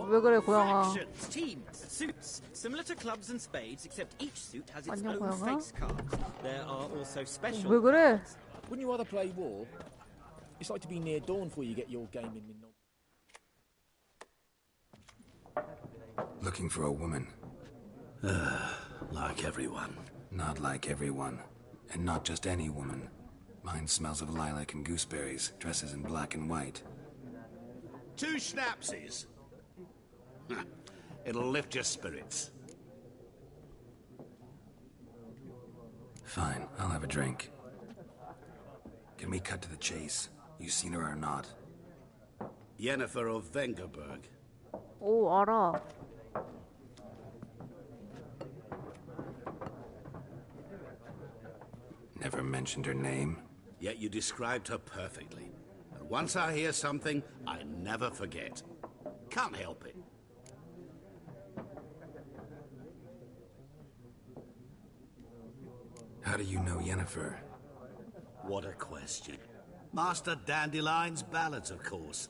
B: 왜 그래 고양아?
O: Teams, suits, similar to clubs and spades, except each suit has its
B: 안녕,
O: own
B: 고양아.
O: face card. There are also special.
B: 왜 그래?
N: Wouldn't you rather play war? It's like to be near dawn before you get your game in midnight.
D: Looking for a woman.
I: Like everyone.
D: Not like everyone. And not just any woman. Mine smells of lilac and gooseberries, dresses in black and white.
K: 2 schnapsies. It'll lift your spirits.
D: Fine, I'll have a drink. Can we cut to the chase? You seen her or not?
K: Yennefer of Vengerberg.
B: 오 알아.
D: Never mentioned her name.
K: Yet you described her perfectly. And once I hear something, I never forget. Can't help it.
D: How do you know Yennefer?
K: What a question. Master Dandelion's ballads, of course.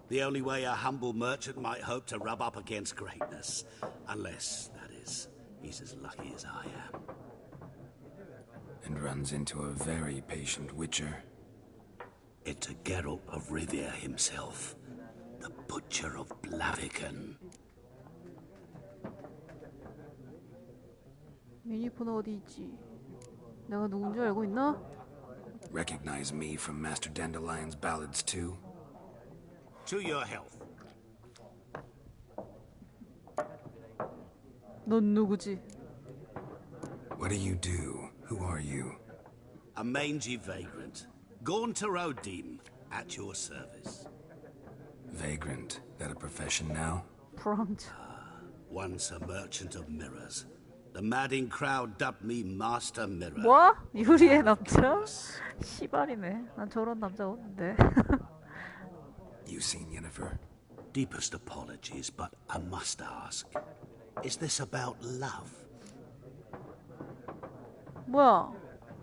K: The only way a humble merchant might hope to rub up against greatness. Unless, that is, he's as lucky as I am.
D: And runs into a very patient witcher.
K: It's a Geralt of Rivia himself. The Butcher of Blaviken.
B: 유니폰은 어디 있지? 내가 누군지 알고 있나?
D: Recognize me from Master Dandelion's ballads too?
K: To your health.
B: 넌 누구지?
D: What do you do? Who are you?
K: A mangy vagrant. Gone to Rodim, at your service.
D: Vagrant. That a profession now?
B: Prompt.
K: Once a merchant of mirrors. The madding crowd dubbed me Master Mirror.
B: 뭐? 유리의 남자? 시발이네. 난 저런 남자 없는데.
D: You seen Yennefer?
K: Deepest apologies, but I must ask. Is this about love?
B: 뭐야?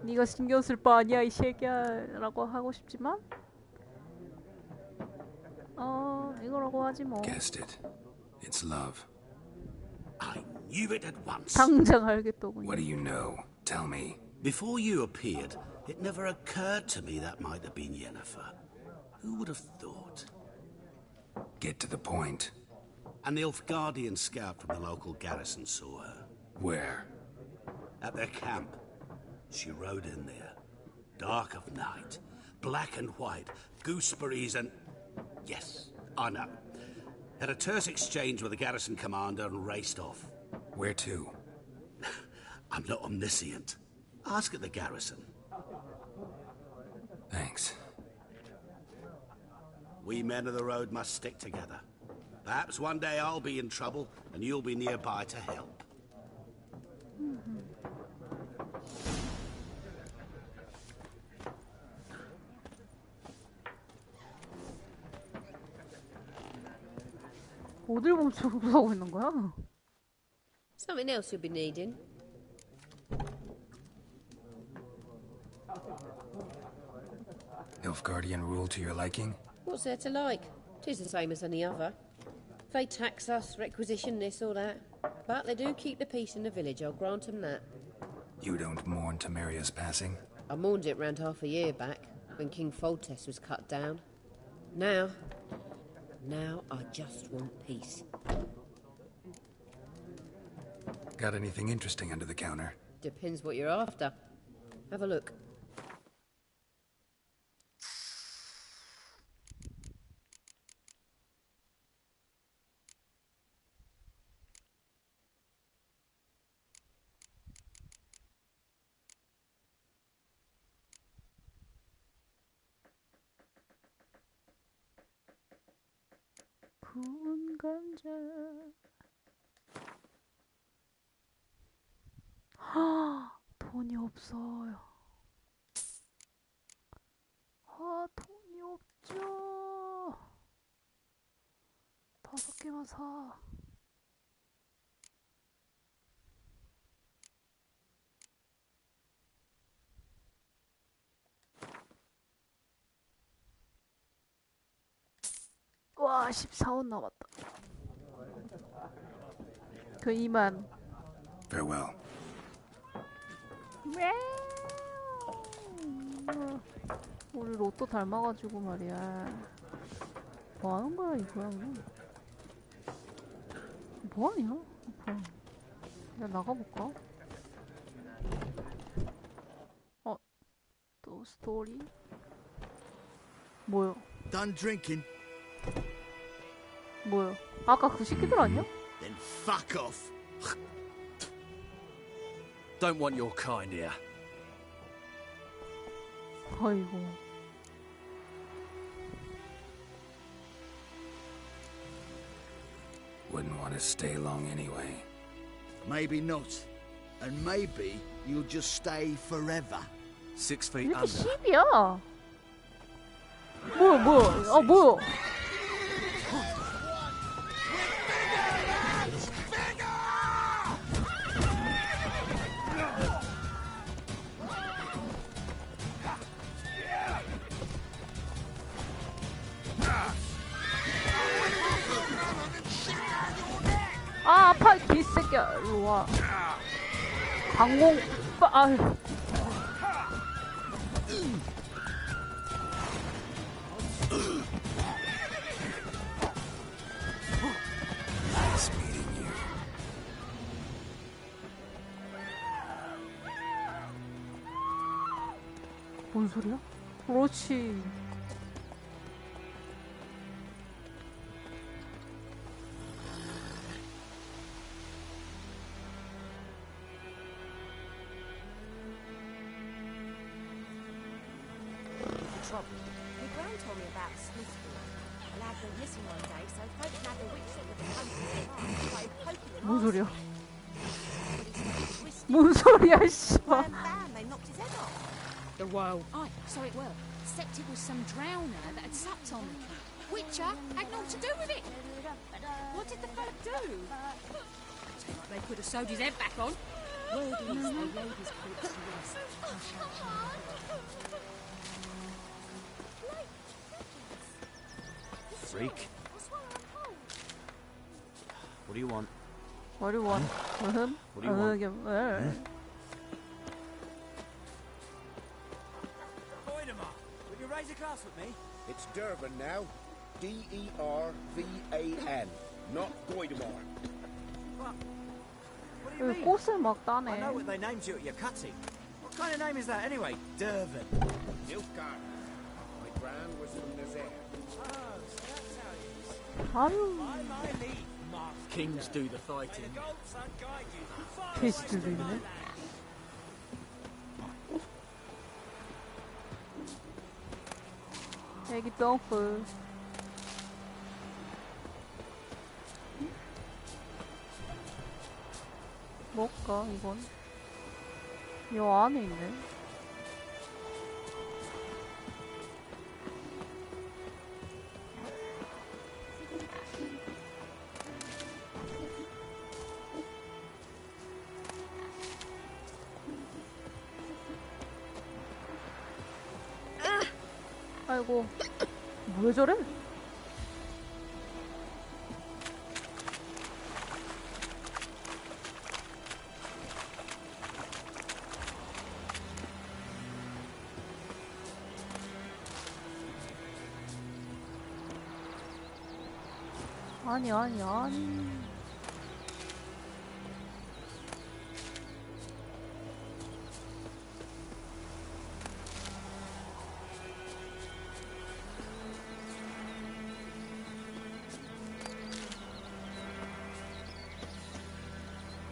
B: 네가 신경 쓸 바 아니야 이 새끼야라고 하고 싶지만 이거라고 하지 뭐.
D: Guessed it. It's love.
K: I knew it at once.
B: 당장 알겠더군요.
D: What do you know? Tell me.
K: Before you appeared, it never occurred to me that might have been Yennefer. Who would have thought?
D: Get to the point.
K: An Nilfgaardian scout from the local garrison saw her.
D: Where?
K: At their camp. She rode in there. Dark of night. Black and white. Gooseberries and... Yes, I know. Had a terse exchange with the garrison commander and raced off.
D: Where to?
K: I'm not omniscient. Ask at the garrison.
D: Thanks.
K: We men of the road must stick together. Perhaps one day I'll be in trouble and you'll be nearby to help.
B: 어딜 멈추고 있는 거야?
L: Something else you'll be needing.
D: Nilfgaardian rule to your liking?
L: What's there to like? 'Tis the same as any other. They tax us, requisition this or that. But they do keep the peace in the village, I'll grant them that.
D: You don't mourn Temeria's passing?
L: I mourned it round half a year back, when King Foltest was cut down. Now I just want peace.
D: Got anything interesting under the counter?
L: Depends what you're after. Have a look.
B: 구운 감자. 돈이 없어요. 돈이 없죠. 5개만 사. 우와 14원 남았다. 그 이만.
D: Farewell.
B: 우리 로또 닮아가지고 말이야. 뭐 하는 거야 이 고양이는? 뭐 하냐? 뭐야? 그냥 나가볼까? 또 스토리? 뭐요?
P: Done drinking?
B: 뭐요? 아까 그 새끼들 아니야?
P: Then fuck off. Don't want your kind here.
B: 아이고.
D: Wouldn't want to stay long anyway.
P: Maybe not. And maybe you'll just stay forever. 6 feet
B: 이렇게
P: under.
B: 10이야. 뭐야? 아 뭐야? 아 아파 개새끼야. 일로 와. 강공 아유.
D: Nice meeting you.
B: 뭔 소리야? 그렇지.
J: Trouble. My gran told me about Smithfield. A lad went missing one day, so folk had the witch that would come to the farm and started poking him.
B: 뭔 소리야? 뭔 소리야, 씨발.
J: Bam, they knocked his head off.
Q: The woe. Aye, so it were. Except it was some drowner that had supped on the kid. Witcher had naught to do with it.
J: What did the fella do?
Q: They could have sewed his head back on.
J: Word is, they laid his corpse to rest.
M: Freak. What do you want?
B: What do you want?
M: What do you want?
G: Voidemar, would you raise a glass with me?
E: It's Durban now. D-E-R-V-A-N. Not Goidemar.
G: What do you mean?
B: 꽃을 막
G: I
B: 따네.
G: know what they named you at your cutting. What kind of name is that anyway? Durban.
E: Nilfgaard. My gran was from Nazaire.
B: 아유.
N: Kings do the fighting.
B: 돼지들도 있네. 애기 점프. 뭘까 이건? 요 안에 있네. 아이고, 왜 저래? 아니.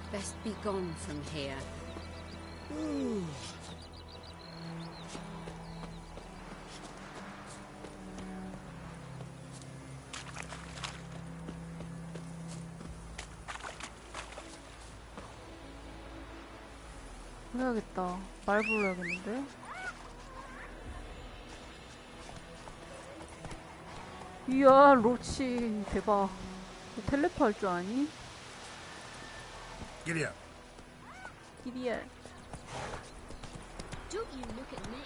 Q: Best be gone from here.
B: 해야겠다. 말 불러야겠는데? 이야, 로치 대박. 텔레포 할 줄 아니?
E: Giddy up.
B: 기리야.
F: Don't you look at me.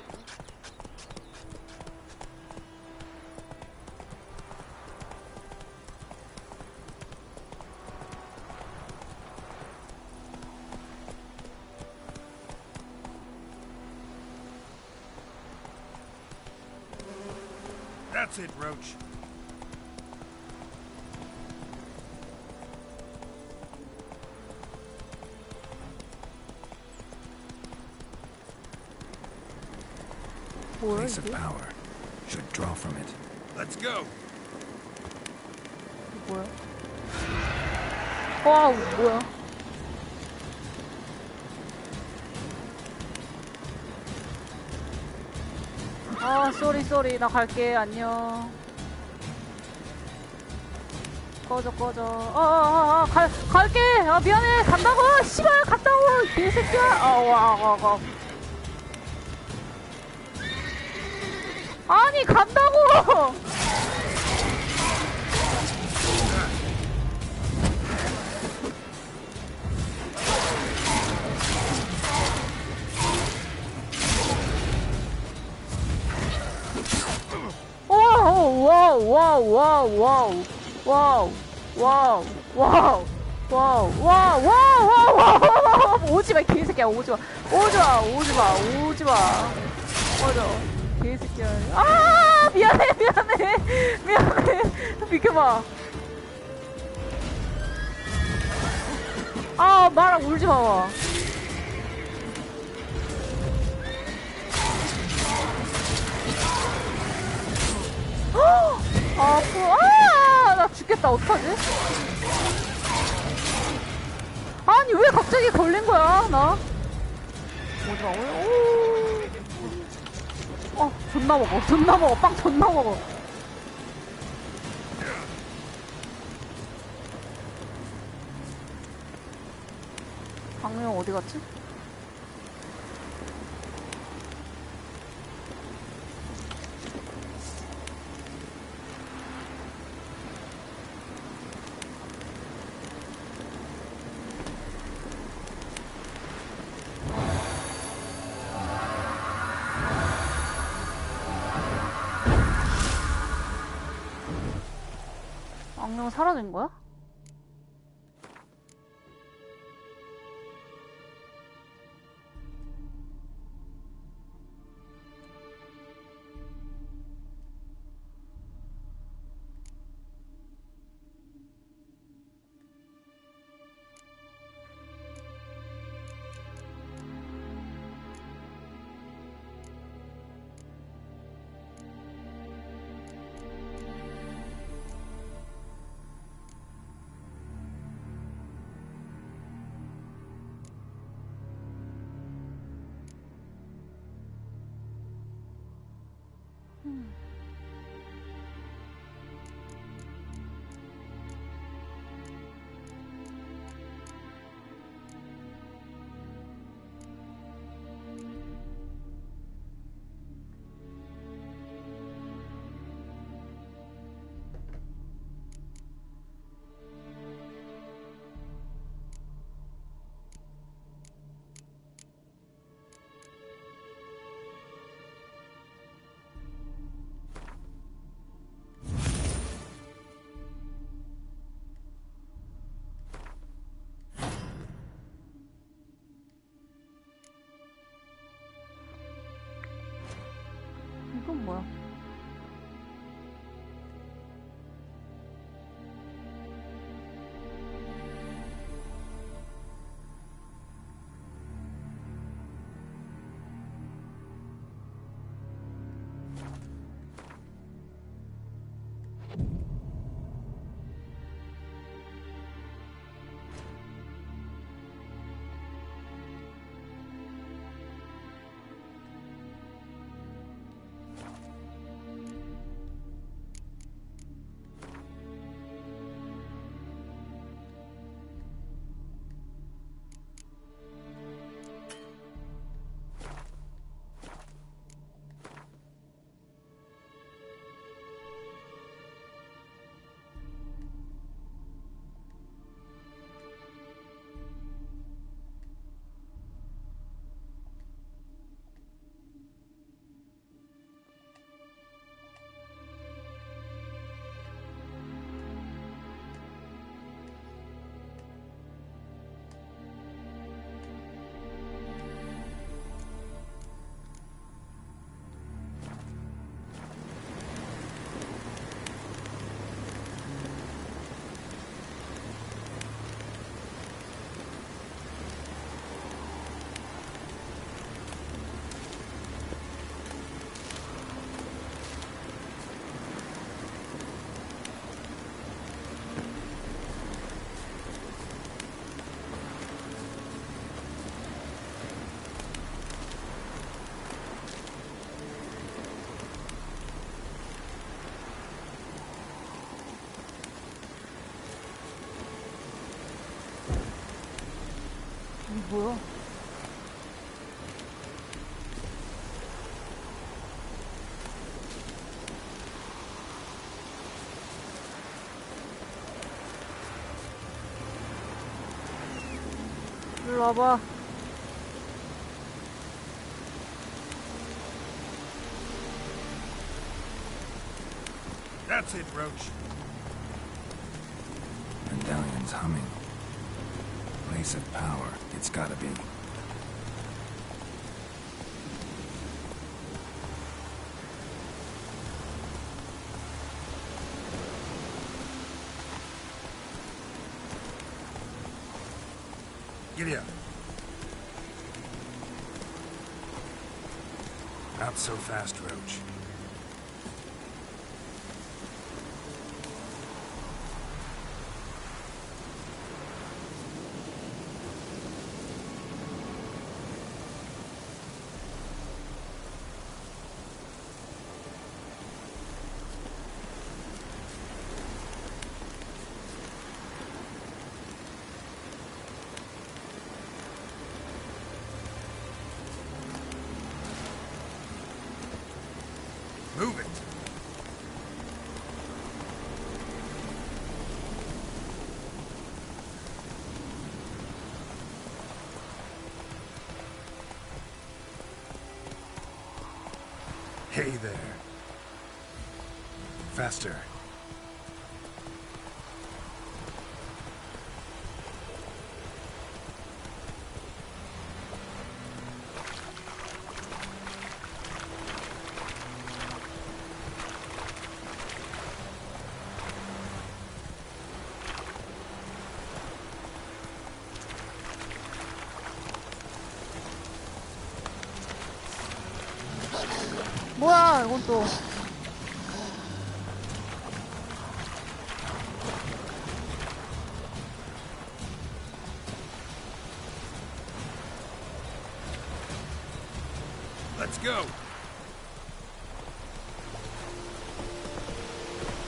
R: That's it, Roach.
D: Place of power. Should draw from it.
R: Let's go.
B: 뭐야? 와, 뭐야? 아, 쏘리. 나 갈게. 안녕. 꺼져. 갈게. 아, 미안해. 간다고. 씨발, 갔다 오. 개새끼야. 와. 아니, 간다고. 와우. 오지마, 개새끼야. 오지마. 맞아. 개새끼야. 아, 미안해. 비켜봐. 아, 말아, 울지마. 나 죽겠다. 어떡하지? 아니, 왜 갑자기 걸린 거야, 나? 오지마, 존나 먹어. 빵 존나 먹어. 강령 어디 갔지? 악령 사라진 거야? 일로 와봐.
D: That's it, Roach. Medallion's humming. Place of power. It's gotta be. Giddy up. Not so fast, Roach. Move it. Hey there. Faster.
B: 뭐야, 이건 또.
D: Let's go.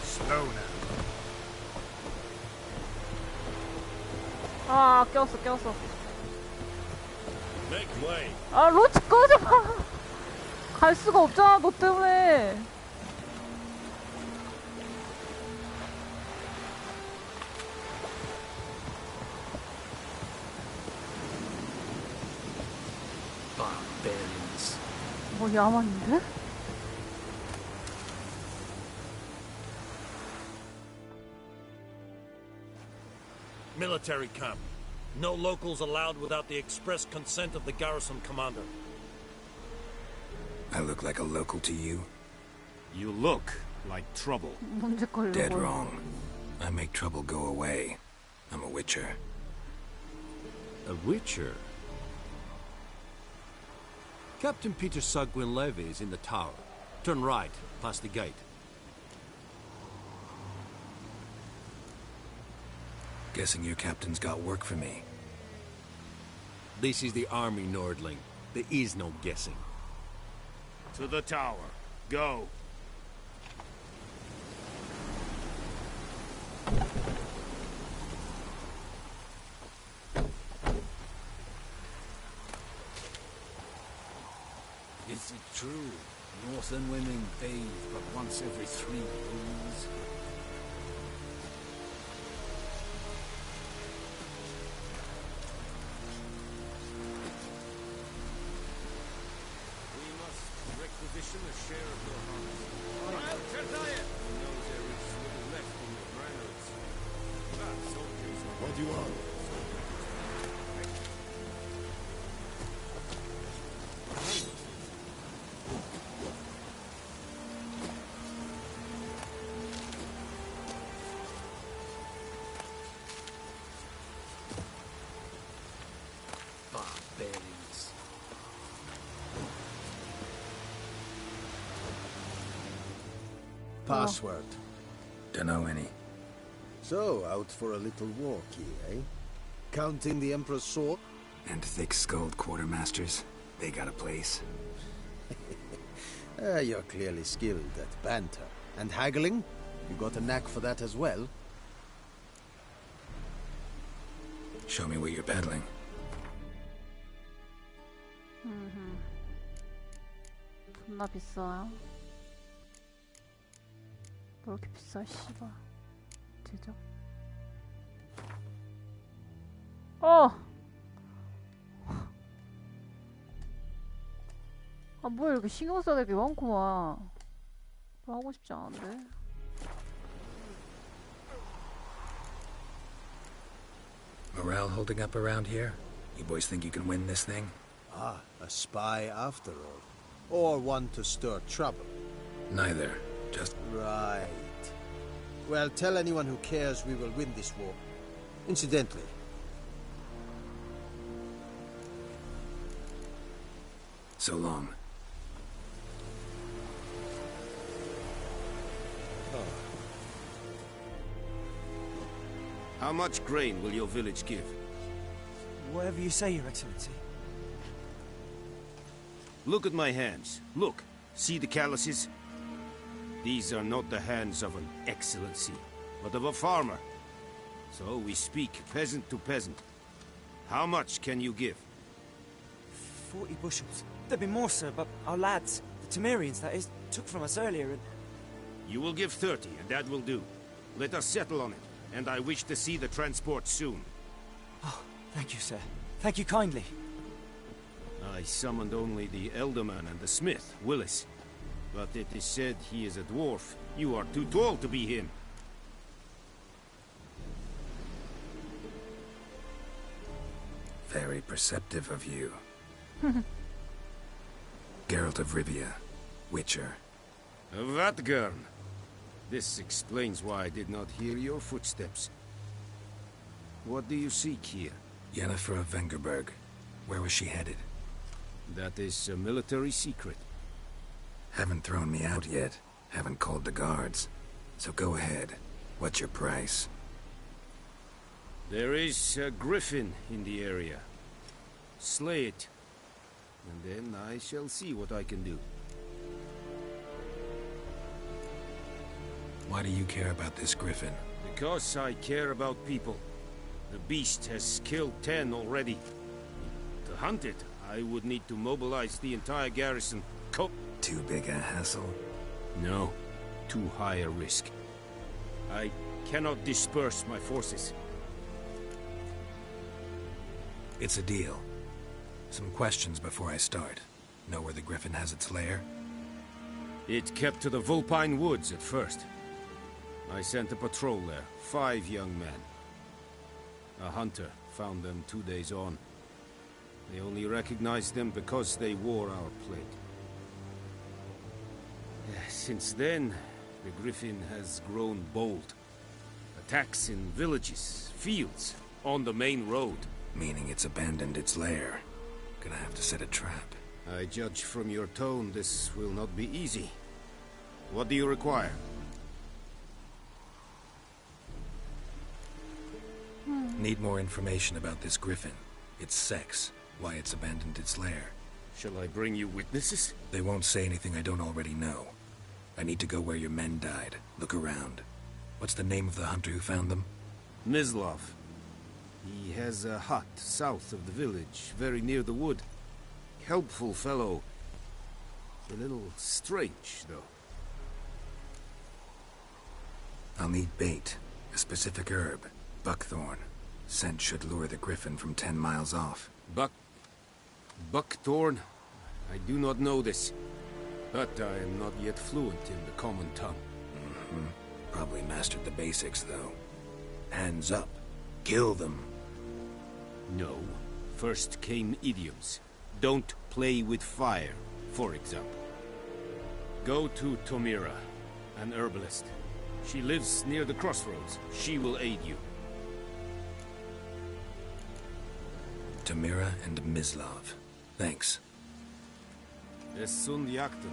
D: Slow now.
B: 아, 꼈어.
E: Make way.
B: 아, 로치 꺼져봐. 갈 수가 없잖아, 너 때문에.
I: Barbarians.
B: 뭐 야만인데?
R: Military camp. No locals allowed without the express consent of the garrison commander.
D: I look like a local to you?
R: You look like trouble.
D: Dead wrong. I make trouble go away. I'm a witcher.
I: A witcher? Captain Peter Sagwin Levy is in the tower. Turn right, past the gate.
D: Guessing your captain's got work for me.
I: This is the army, Nordling. There is no guessing.
R: To the tower. Go.
P: Is it true? Northern women bathe but once every 3 moons?
R: We must requisition a share of your harvest. I'll tell you. Who knows there is little left in your granaries. Soldiers.
E: What do you want?
P: Barbarians.
A: Password.
D: Dunno any.
A: So, out for a little walk here, eh? Counting the Emperor's sword?
D: And thick-skulled quartermasters. They got a place.
A: You're clearly skilled at banter. And haggling? You got a knack for that as well?
D: Show me what you're peddling.
B: 존나 비싸요. 왜 이렇게 비싸, 씨발. 제작. 아 뭐야 이렇게 신경 써야 될 게 많구만. 뭐 하고 싶지 않은데.
D: Morale holding up around here? You boys think you can win this thing?
A: Ah, a spy after all. Or one to stir trouble.
D: Neither. Just...
A: Right. Well, tell anyone who cares we will win this war. Incidentally.
D: So long.
R: How much grain will your village give?
M: Whatever you say, Your Excellency.
R: Look at my hands. Look. See the calluses? These are not the hands of an excellency, but of a farmer. So we speak peasant to peasant. How much can you give?
M: 40 bushels. There'd be more, sir, but our lads, the Temerians, that is, took from us earlier and...
R: You will give 30, and that will do. Let us settle on it, and I wish to see the transport soon.
M: Oh, thank you, sir. Thank you kindly.
R: I summoned only the Elderman and the smith, Willis. But it is said he is a dwarf. You are too tall to be him.
D: Very perceptive of you. Geralt of Rivia, Witcher.
R: Vatgern. This explains why I did not hear your footsteps. What do you seek here?
D: Yennefer of Vengerberg. Where was she headed?
R: That is a military secret.
D: Haven't thrown me out yet. Haven't called the guards. So go ahead. What's your price?
R: There is a griffin in the area. Slay it. And then I shall see what I can do.
D: Why do you care about this griffin?
R: Because I care about people. The beast has killed 10 already. To hunt it, I would need to mobilize the entire garrison.
D: Too big a hassle?
R: No. Too high a risk. I cannot disperse my forces.
D: It's a deal. Some questions before I start. Know where the griffin has its lair?
R: It kept to the Vulpine Woods at first. I sent a patrol there, 5 young men. A hunter found them 2 days on. They only recognized them because they wore our plate. Since then, the griffin has grown bold. Attacks in villages, fields, on the main road.
D: Meaning it's abandoned its lair. Gonna have to set a trap.
R: I judge from your tone this will not be easy. What do you require?
D: Need more information about this griffin. Its sex, why it's abandoned its lair.
R: Shall I bring you witnesses?
D: They won't say anything I don't already know. I need to go where your men died. Look around. What's the name of the hunter who found them?
R: Mislov. He has a hut south of the village, very near the wood. Helpful fellow. A little strange, though.
D: I'll need bait. A specific herb. Buckthorn. Scent should lure the griffin from 10 miles off.
R: Buckthorn? I do not know this. But I am not yet fluent in the common tongue.
D: Probably mastered the basics, though. Hands up. Kill them.
R: No. First came idioms. Don't play with fire, for example. Go to Tomira, an herbalist. She lives near the crossroads. She will aid you.
D: Tamira and Mislov. Thanks.
R: Es sunt jagten.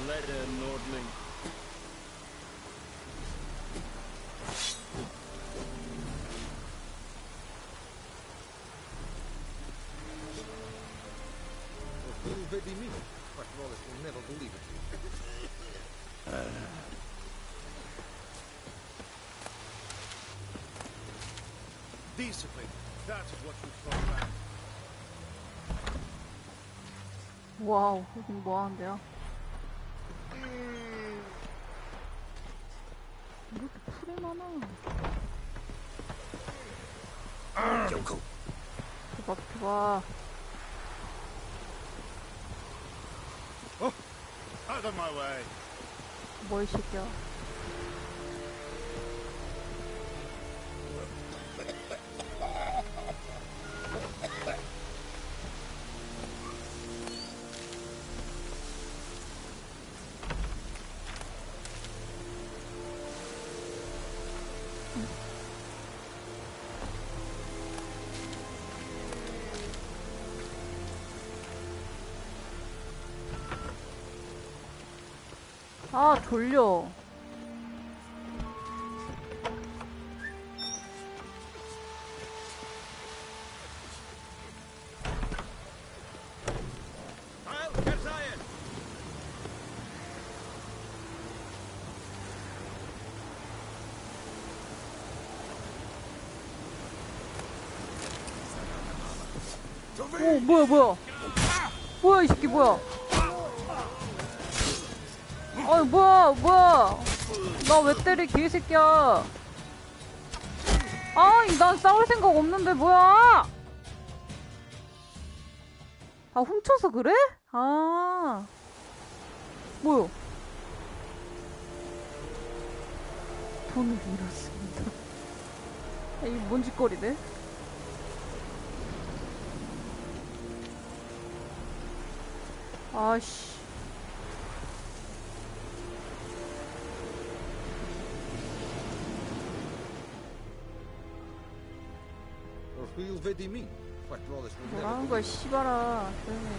S: Ledder Nordling.
T: Baby me. After all, will never believe it. Discipline. That's what you call that.
B: 와우, 여긴 뭐 하는데요? 왜 이렇게 풀이 많아? 대박.
T: Oh, out of my way.
B: 뭐 이 새끼야? 아, 졸려. 오, 뭐야, 이 새끼 뭐야? 아이, 뭐야. 나 왜 때려, 개새끼야. 아이, 난 싸울 생각 없는데, 뭐야? 아, 훔쳐서 그래? 아. 뭐야? 돈을 잃었습니다. 아, 이게 뭔 짓거리네? 아씨.
T: Orgulho vê de mim. 4 horas não deve.
B: 뭐라는 거야, 씨발아. 조용히 해.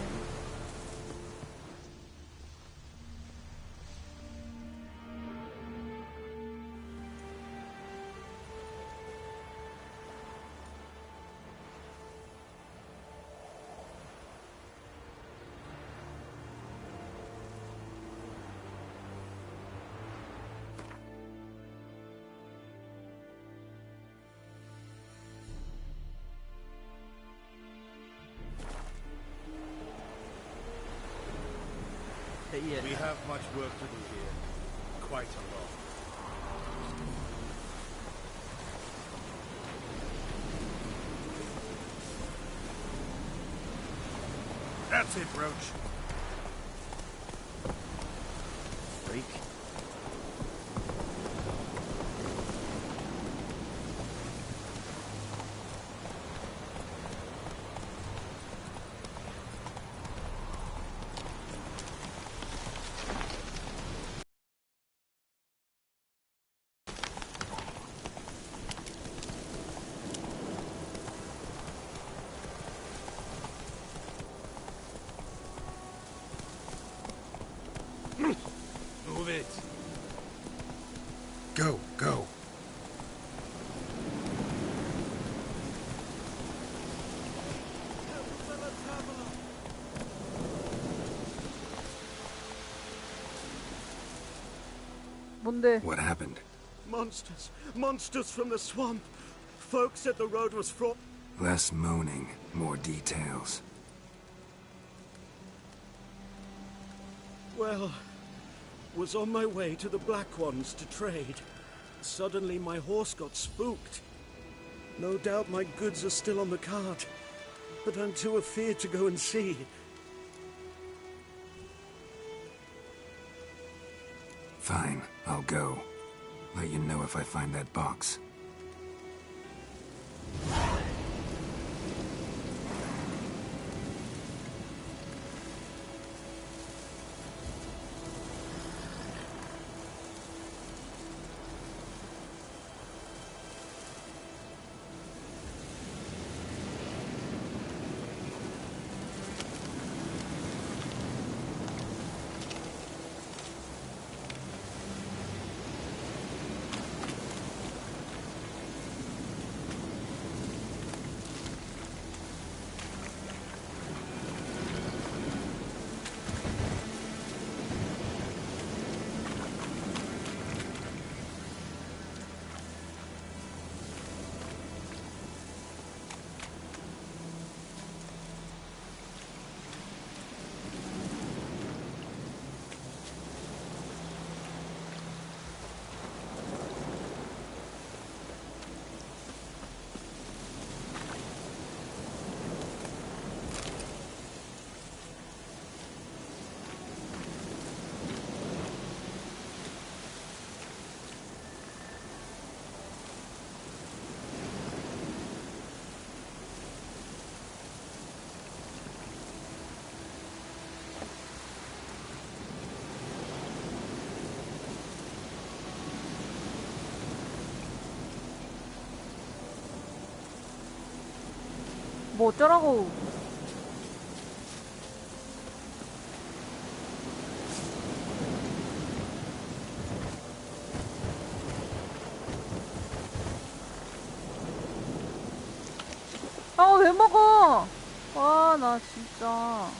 T: We have much work to do here. Quite a lot. That's it, Roach.
M: Freak.
T: Move it.
D: Go.
B: 뭔데?
D: What happened?
I: Monsters from the swamp. Folks said the road was fraught.
D: Less moaning, more details.
I: Well, was on my way to the Black Ones to trade. Suddenly my horse got spooked. No doubt my goods are still on the cart, but I'm too afeard to go and see.
D: Fine, I'll go. Let you know if I find that box.
B: 뭐 어쩌라고. 아, 왜 먹어? 와, 나 진짜.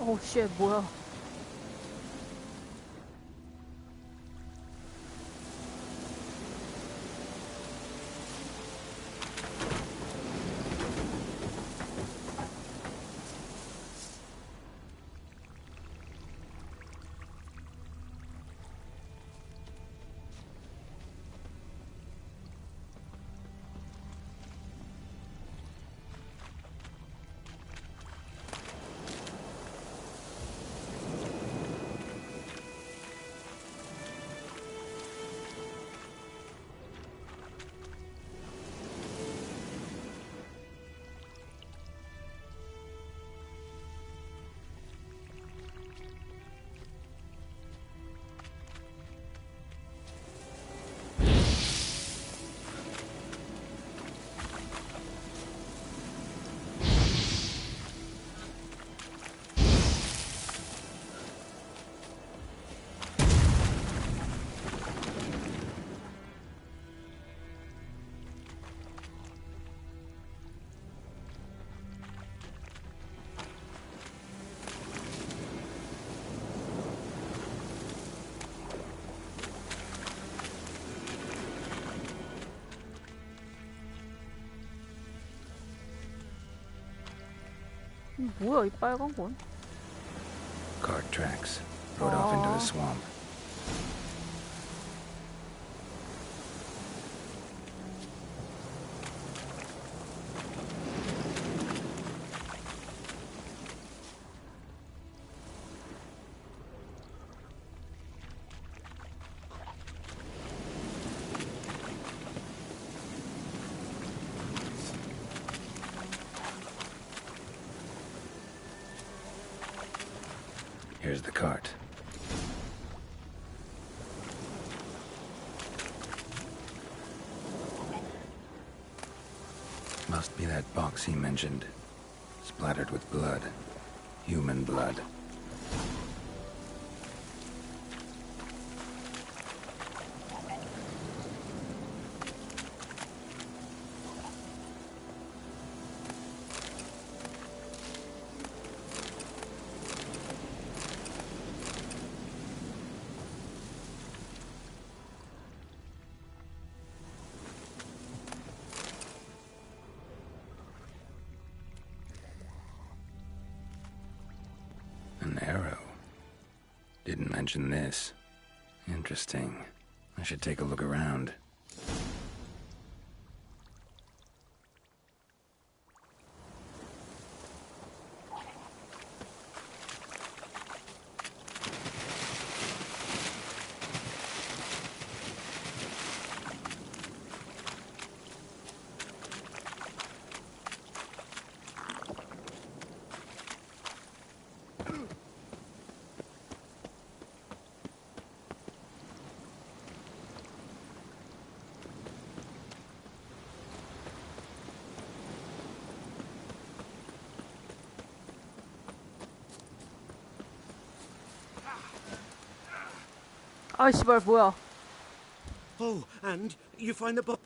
B: 어우, 쉣, 뭐야. 뭐야, 이 빨간 건?
D: Cart tracks. Rode off into the swamp. Here's the cart. Must be that box he mentioned. Splattered with blood. Human blood. An arrow. Didn't mention this. Interesting. I should take a look around.
B: 아 씨발 뭐야?
I: Oh, and you find the box.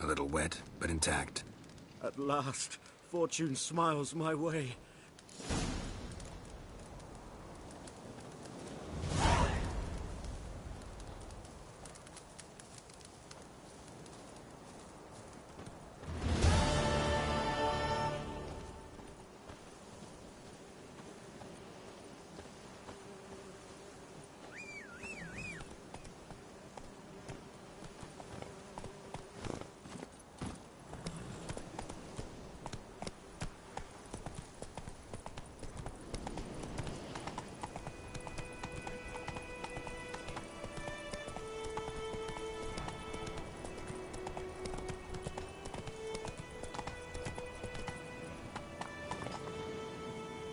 D: A little wet, but intact.
I: At last, fortune smiles my way.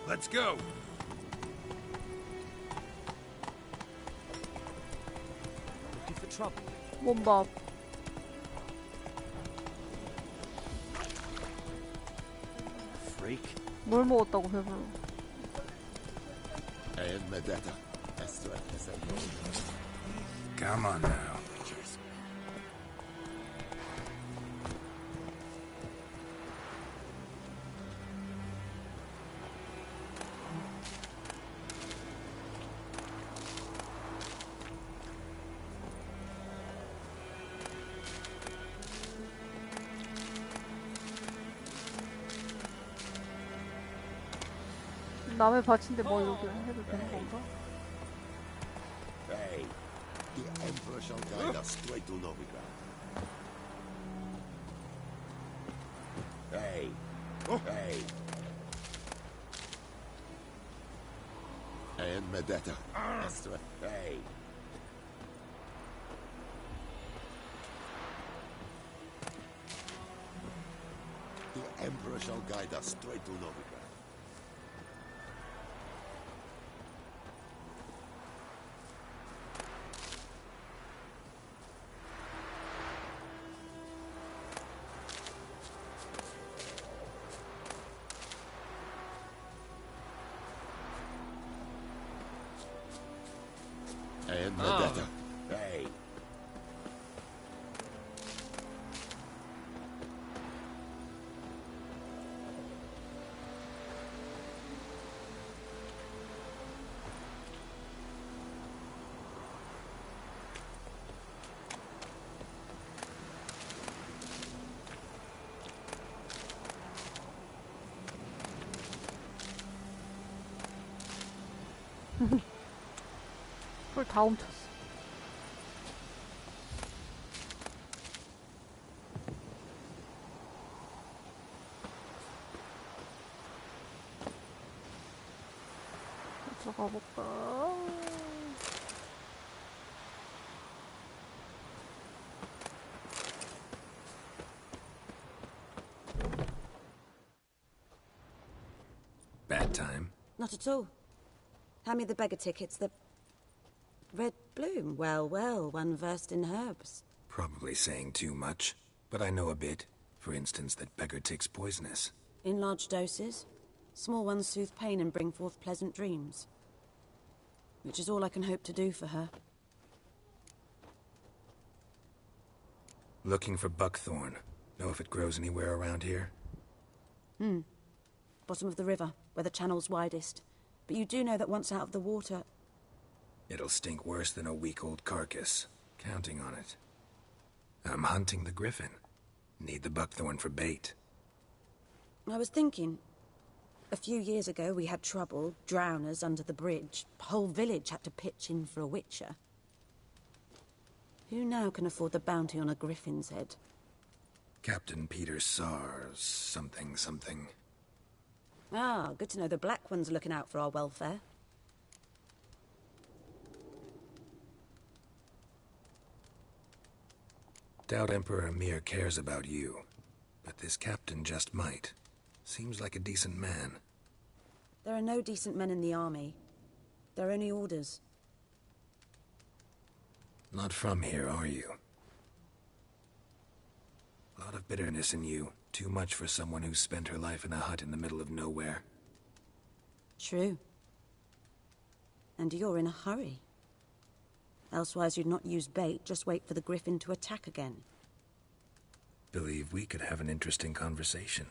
E: Let's go.
G: Looking for trouble.
B: 몸밥.
G: Freak.
B: 뭘 먹었다고 배불러?
D: Come on now.
B: 남의 밭인데 뭐 이렇게 해도 되는 건가?
H: Hey, the Emperor shall guide us straight to Novigrad. Hey, hey. And Medetta. Hey. The Emperor shall guide us straight to Novigrad. And Medetta. Hey.
B: 풀 다 훔쳤어. 들어가 볼까?
D: Bad time?
J: Not at all. Hand me the beggar tickets, the... Red bloom. Well, well, one versed in herbs.
D: Probably saying too much, but I know a bit. For instance, that beggar tick's poisonous.
J: In large doses. Small ones soothe pain and bring forth pleasant dreams. Which is all I can hope to do for her.
D: Looking for buckthorn. Know if it grows anywhere around here?
J: Bottom of the river, where the channel's widest. But you do know that once out of the water...
D: It'll stink worse than a week-old carcass. Counting on it. I'm hunting the griffin. Need the buckthorn for bait.
J: I was thinking... A few years ago we had trouble, drowners under the bridge. Whole village had to pitch in for a witcher. Who now can afford the bounty on a griffin's head?
D: Captain Peter Sars, something.
J: Ah, good to know the Black One's looking out for our welfare.
D: Doubt Emperor Emir cares about you, but this captain just might. Seems like a decent man.
J: There are no decent men in the army. They're only orders.
D: Not from here, are you? A lot of bitterness in you. Too much for someone who's spent her life in a hut in the middle of nowhere.
J: True. And you're in a hurry. Elsewise you'd not use bait, just wait for the griffin to attack again.
D: Believe we could have an interesting conversation.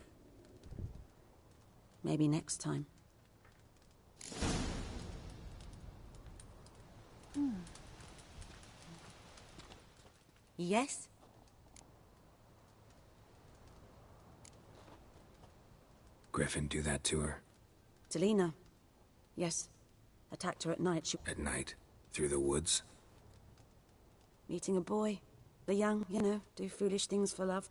J: Maybe next time. Yes?
D: Griffin do that to her?
J: Delina. Yes. Attacked her at night.
D: At night? Through the woods?
J: Meeting a boy. The young, you know, do foolish things for love.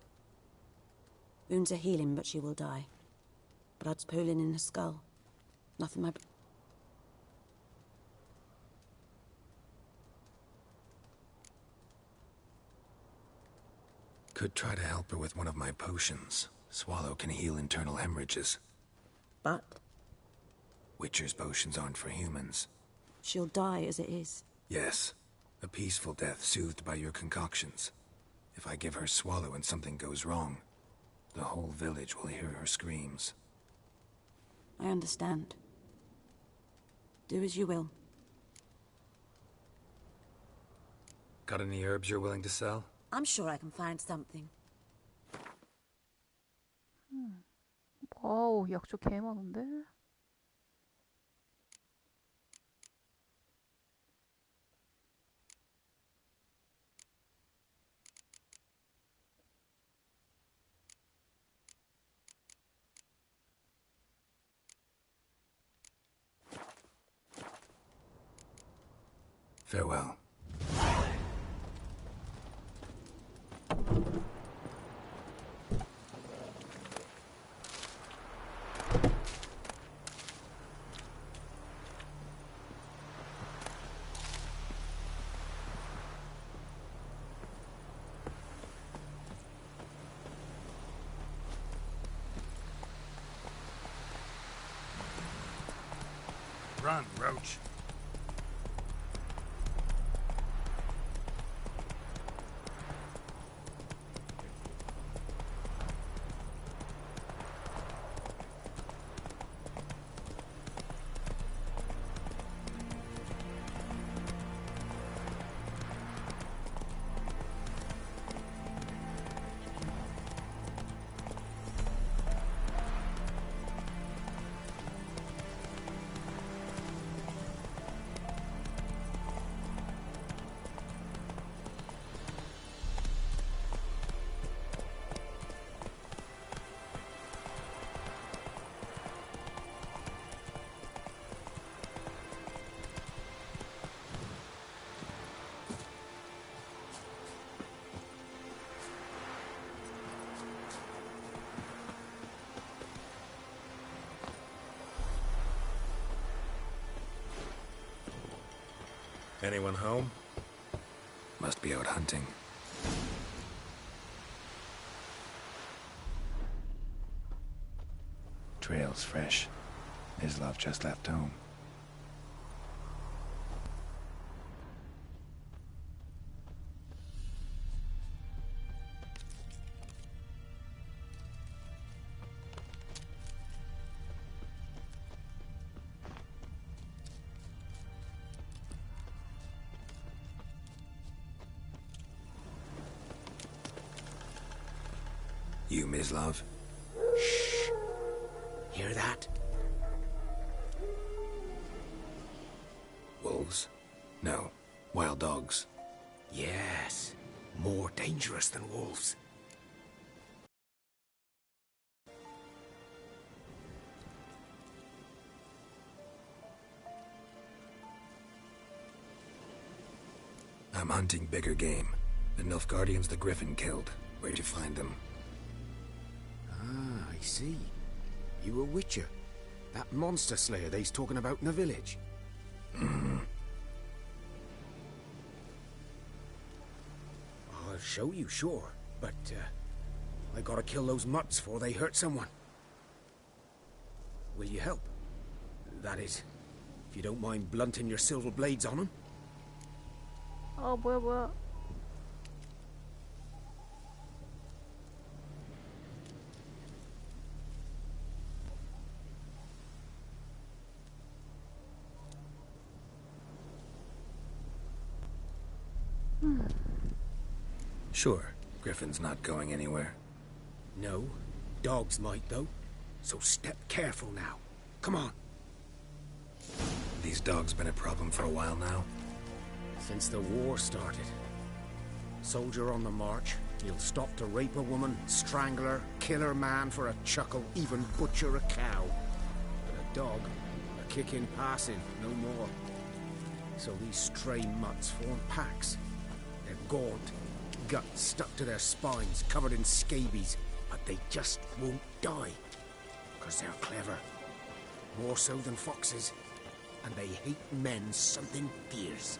J: Wounds are healing, but she will die. Blood's pooling in her skull. Nothing my...
D: Could try to help her with one of my potions. Swallow can heal internal hemorrhages.
J: But?
D: Witcher's potions aren't for humans.
J: She'll die as it is.
D: Yes. A peaceful death soothed by your concoctions. If I give her Swallow and something goes wrong, the whole village will hear her screams.
J: I understand. Do as you will.
D: Got any herbs you're willing to sell?
J: I'm sure I can find something.
B: 와우, 약초 개 많은데?
D: Farewell.
T: Run, Roach.
D: Anyone home? Must be out hunting. Trail's fresh. Mislav just left home. You, Mislav?
E: Shh. Hear that?
D: Wolves? No. Wild dogs.
E: Yes. More dangerous than wolves.
D: I'm hunting bigger game. The Nilfgaardians the Griffin killed. Where'd you find them?
E: Ah, I see. You a witcher. That monster slayer they's talking about in the village.
D: Mm-hmm.
E: I'll show you, sure. But, I gotta kill those mutts before they hurt someone. Will you help? That is, if you don't mind blunting your silver blades on them.
B: 뭐야.
D: Sure. Griffin's not going anywhere.
E: No. Dogs might, though. So step careful now. Come on.
D: These dogs been a problem for a while now?
E: Since the war started. Soldier on the march, he'll stop to rape a woman, strangle her, kill her man for a chuckle, even butcher a cow. But a dog, a kick in passing, no more. So these stray mutts form packs. They're gaunt, guts stuck to their spines, covered in scabies, but they just won't die. Because they're clever. More so than foxes. And they hate men something fierce.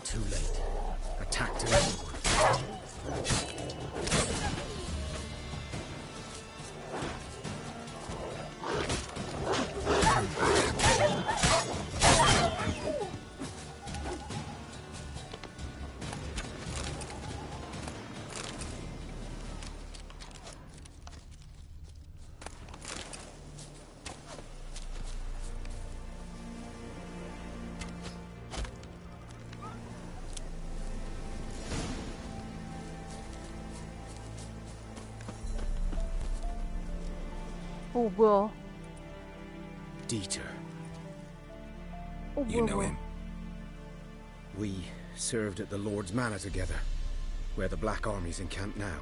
E: Too late. Attacked him.
B: 뭐야.
E: Dieter.
D: You know him?
E: We served at the Lord's Manor together, where the Black Army's encamped now.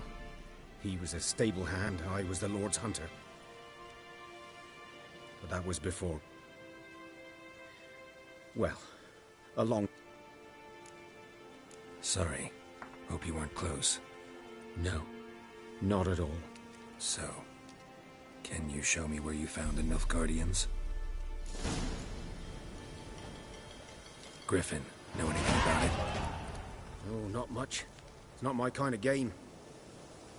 E: He was a stable hand, I was the Lord's hunter. But that was before... well, a long...
D: Sorry. Hope you weren't close.
E: No, not at all.
D: So, can you show me where you found the Nilfgaardians? Griffin, know anything about it?
E: Oh, not much. It's not my kind of game.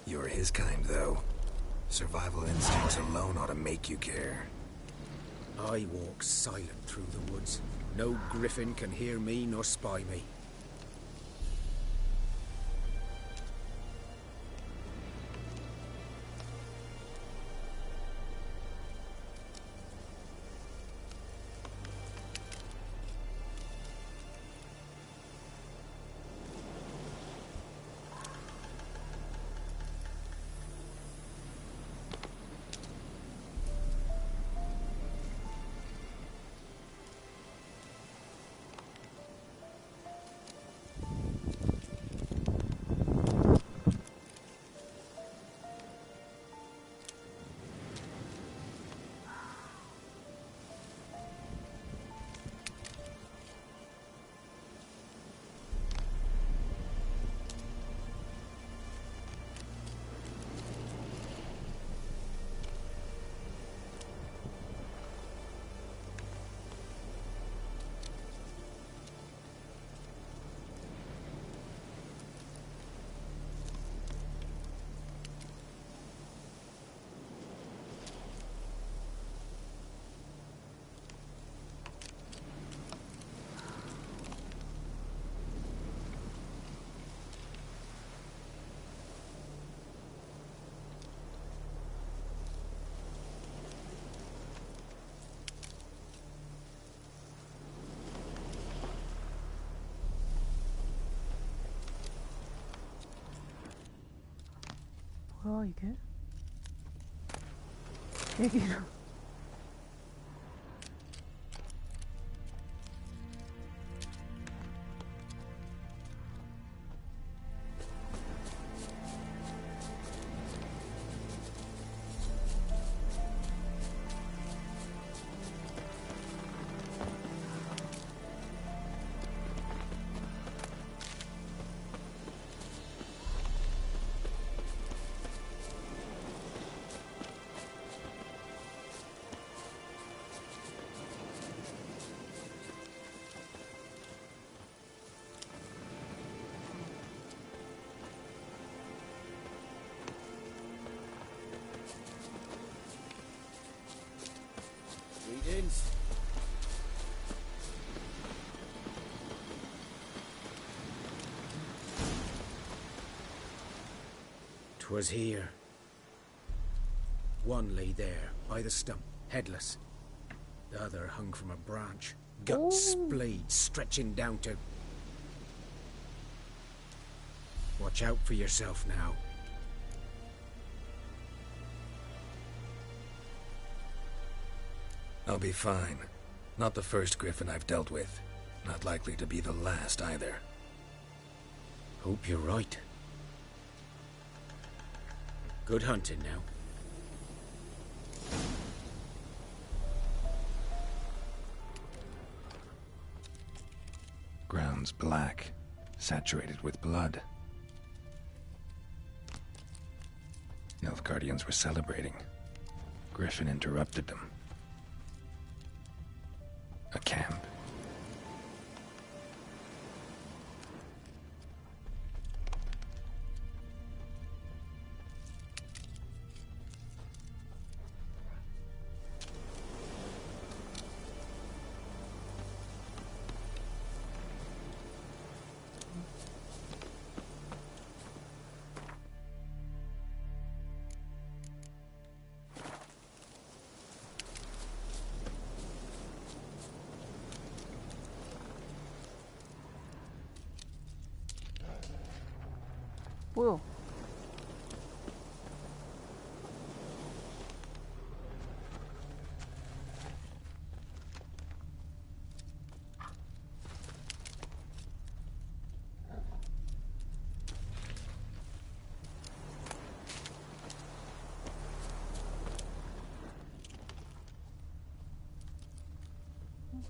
D: You're his kind, though. Survival instincts alone ought to make you care.
E: I walk silent through the woods. No griffin can hear me nor spy me.
B: 뭐야 이게? 얘기를.
N: Greetings.
R: 'Twas here. One lay there, by the stump, headless. The other hung from a branch, guts splayed, stretching down to... Watch out for yourself now.
D: I'll be fine. Not the first griffin I've dealt with. Not likely to be the last either.
R: Hope you're right. Good hunting now.
D: Ground's black, saturated with blood. Nilfgaardians were celebrating. Griffin interrupted them. A camp.
B: 뭐야?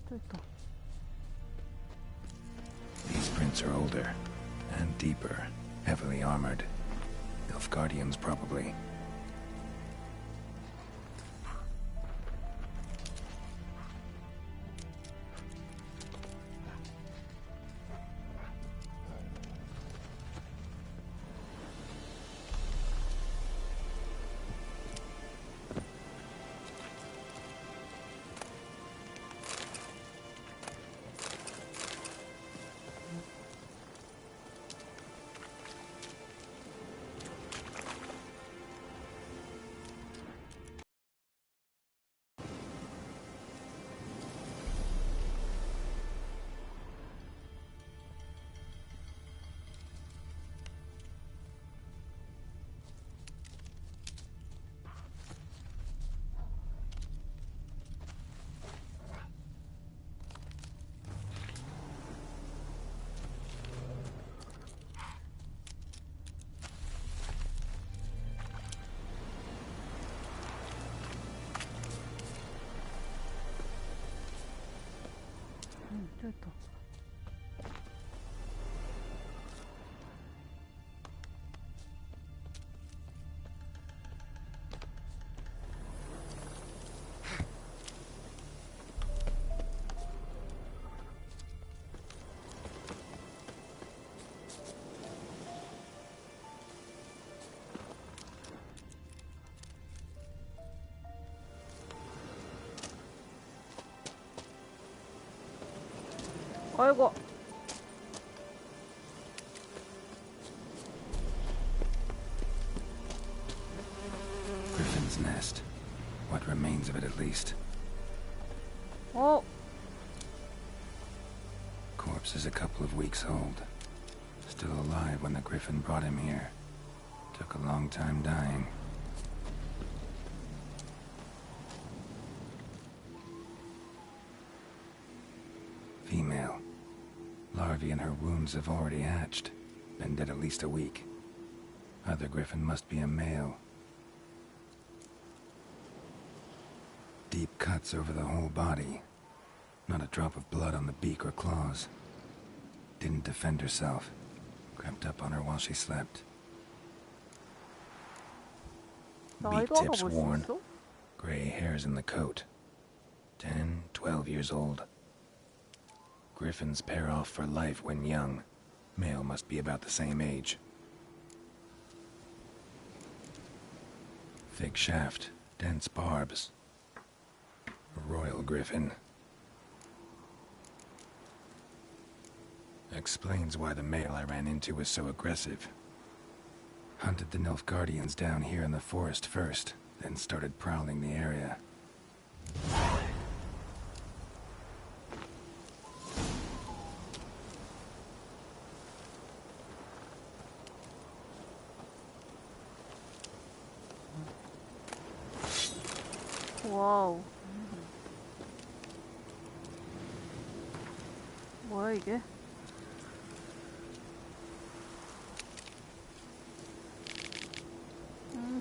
B: 또 있다.
D: These prints are older and deeper. Heavily armored. Nilfgaardians, probably.
B: 또 있다. 아이고.
D: Griffin's nest. What remains of it, at least.
B: Oh.
D: Corpse is a couple of weeks old. Still alive when the Griffin brought him here. Took a long time dying. Female. Larvae in her wounds have already hatched. Been dead at least a week. Other griffin must be a male. Deep cuts over the whole body. Not a drop of blood on the beak or claws. Didn't defend herself. Crept up on her while she slept. Beak tips worn. Gray hairs in the coat. 10, 12 years old. Griffins pair off for life when young. Male must be about the same age. Thick shaft, dense barbs. A royal griffin. Explains why the male I ran into was so aggressive. Hunted the Nilfgaardians down here in the forest first, then started prowling the area.
B: 와우. 뭐야 이게?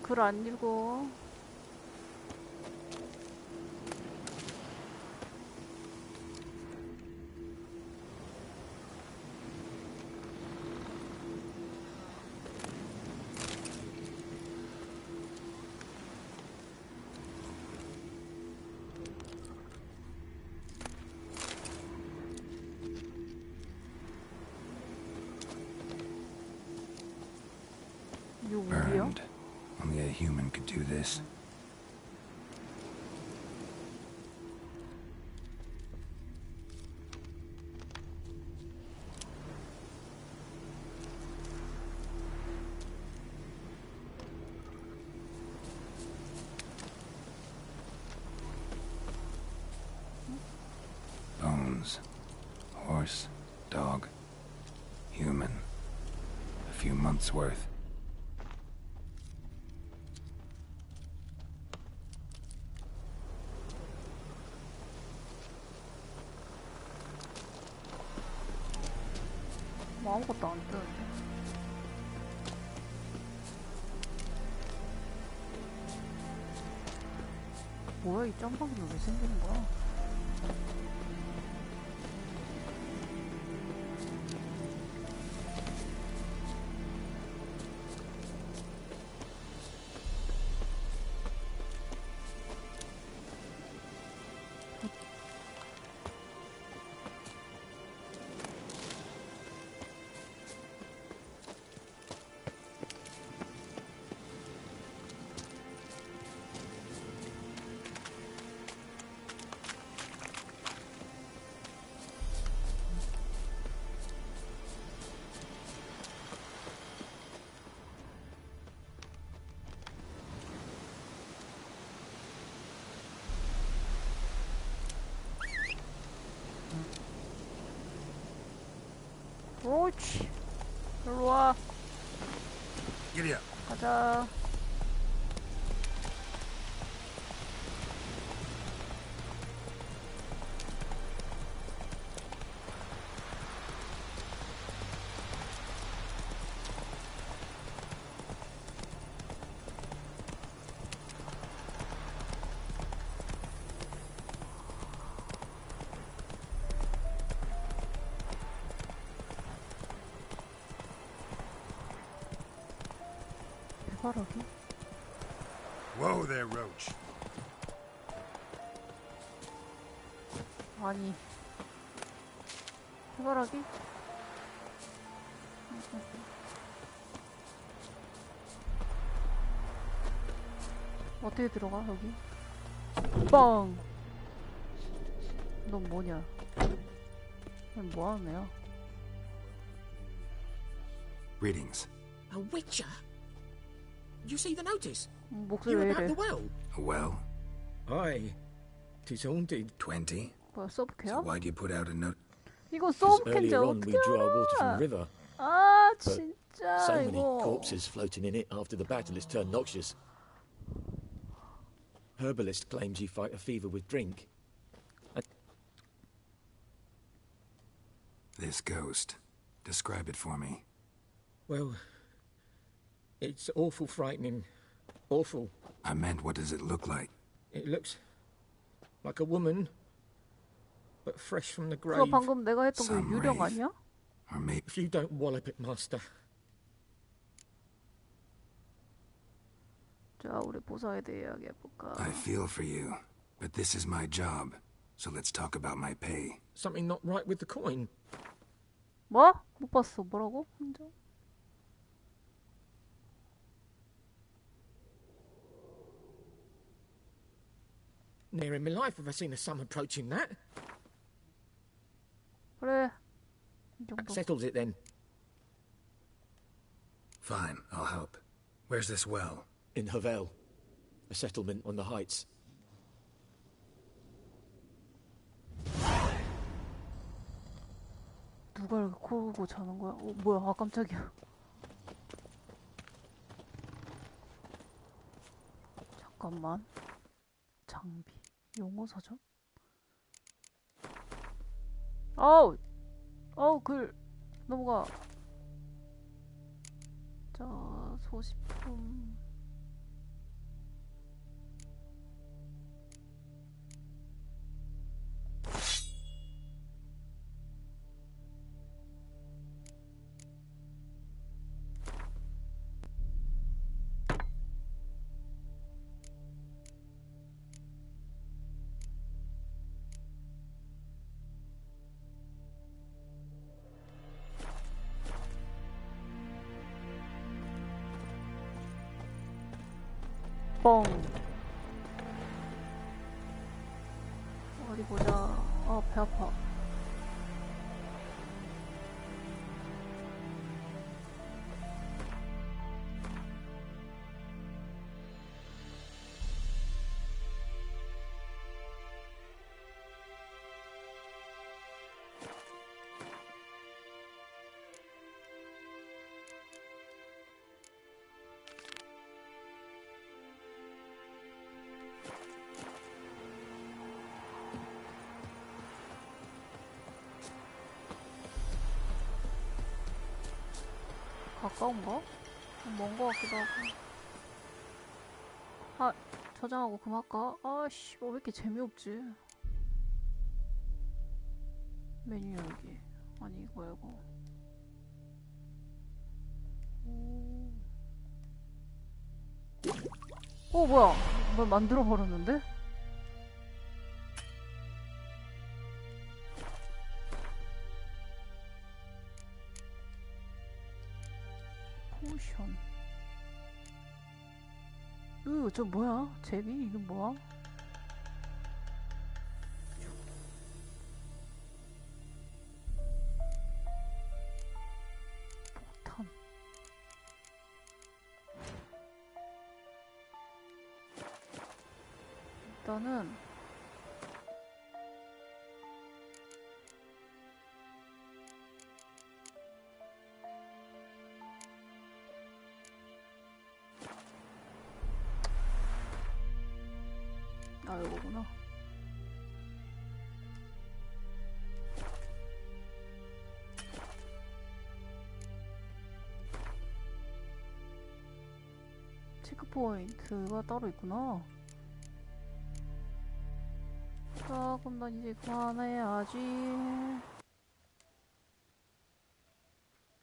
B: 글 안 읽어.
D: Burned. Only a human could do this. Bones. Horse, dog, human. A few months' worth.
B: 아무것도 안 뜨는데. 뭐야 이 점프는 왜 생기는 거야? 그렇지. 일로와.
T: 이리야.
B: 가자. 해바라기?
T: Whoa there, Roach.
B: 아니 해바라기? 어떻게 들어가 여기? 빵! 넌 뭐냐? 넌 뭐하는 애야?
D: Greetings.
G: A witcher? You see the notice?
B: 목소리
G: You're
B: 왜
G: about
B: 이래?
G: the well.
D: A well?
G: Aye. 'Tis haunted.
D: 20?
B: 뭐야
D: So
B: 서브캐야?
D: why'd you put out a note?
B: 이거
N: Because
B: 서브캐인지
N: earlier on we
B: 어떻게
N: draw our water from the
B: 알아?
N: river.
B: 아
N: But
B: 진짜
N: So many
B: 이거.
N: corpses floating in it after the battle it's turned noxious. Herbalist claims you fight a fever with drink.
D: This ghost. Describe it for me.
S: Well, it's awful frightening. Awful.
D: I meant, what does it look like?
S: It looks like a woman, but fresh from the
B: 그거
S: grave.
B: 방금 내가 했던 그 유령 아니야?
D: Or maybe...
S: If you don't wallop it, master.
B: 자, 우리 보사에 대해 이야기해볼까?
D: I feel for you, but this is my job. So let's talk about my pay.
S: Something not right with the coin.
B: 뭐? 못 봤어. 뭐라고? 혼자?
S: Never in my life have I seen a sum approaching that.
B: 그래.
S: That settles it then.
D: Fine, I'll help. Where's this well?
N: In Havel, a settlement on the heights.
B: 누가 이렇게 코고 자는 거야? 뭐야? 아, 깜짝이야. 잠깐만. 장비. 용어 사전? 글. 넘어가. 자, 소식품. 뻥. 어디 보자. 배 아파. 가까운가? 먼 거 같기도 하고. 아, 저장하고 그만할까? 아씨, 왜 이렇게 재미없지? 메뉴 열기. 아니, 이거 말고. 뭐야? 뭘 만들어버렸는데? 포션. 저 뭐야? 제비? 이거 뭐야? 폭탄. 일단은 이거구나. 체크포인트가 따로 있구나. 자, 그럼 난 이제 그만해야지.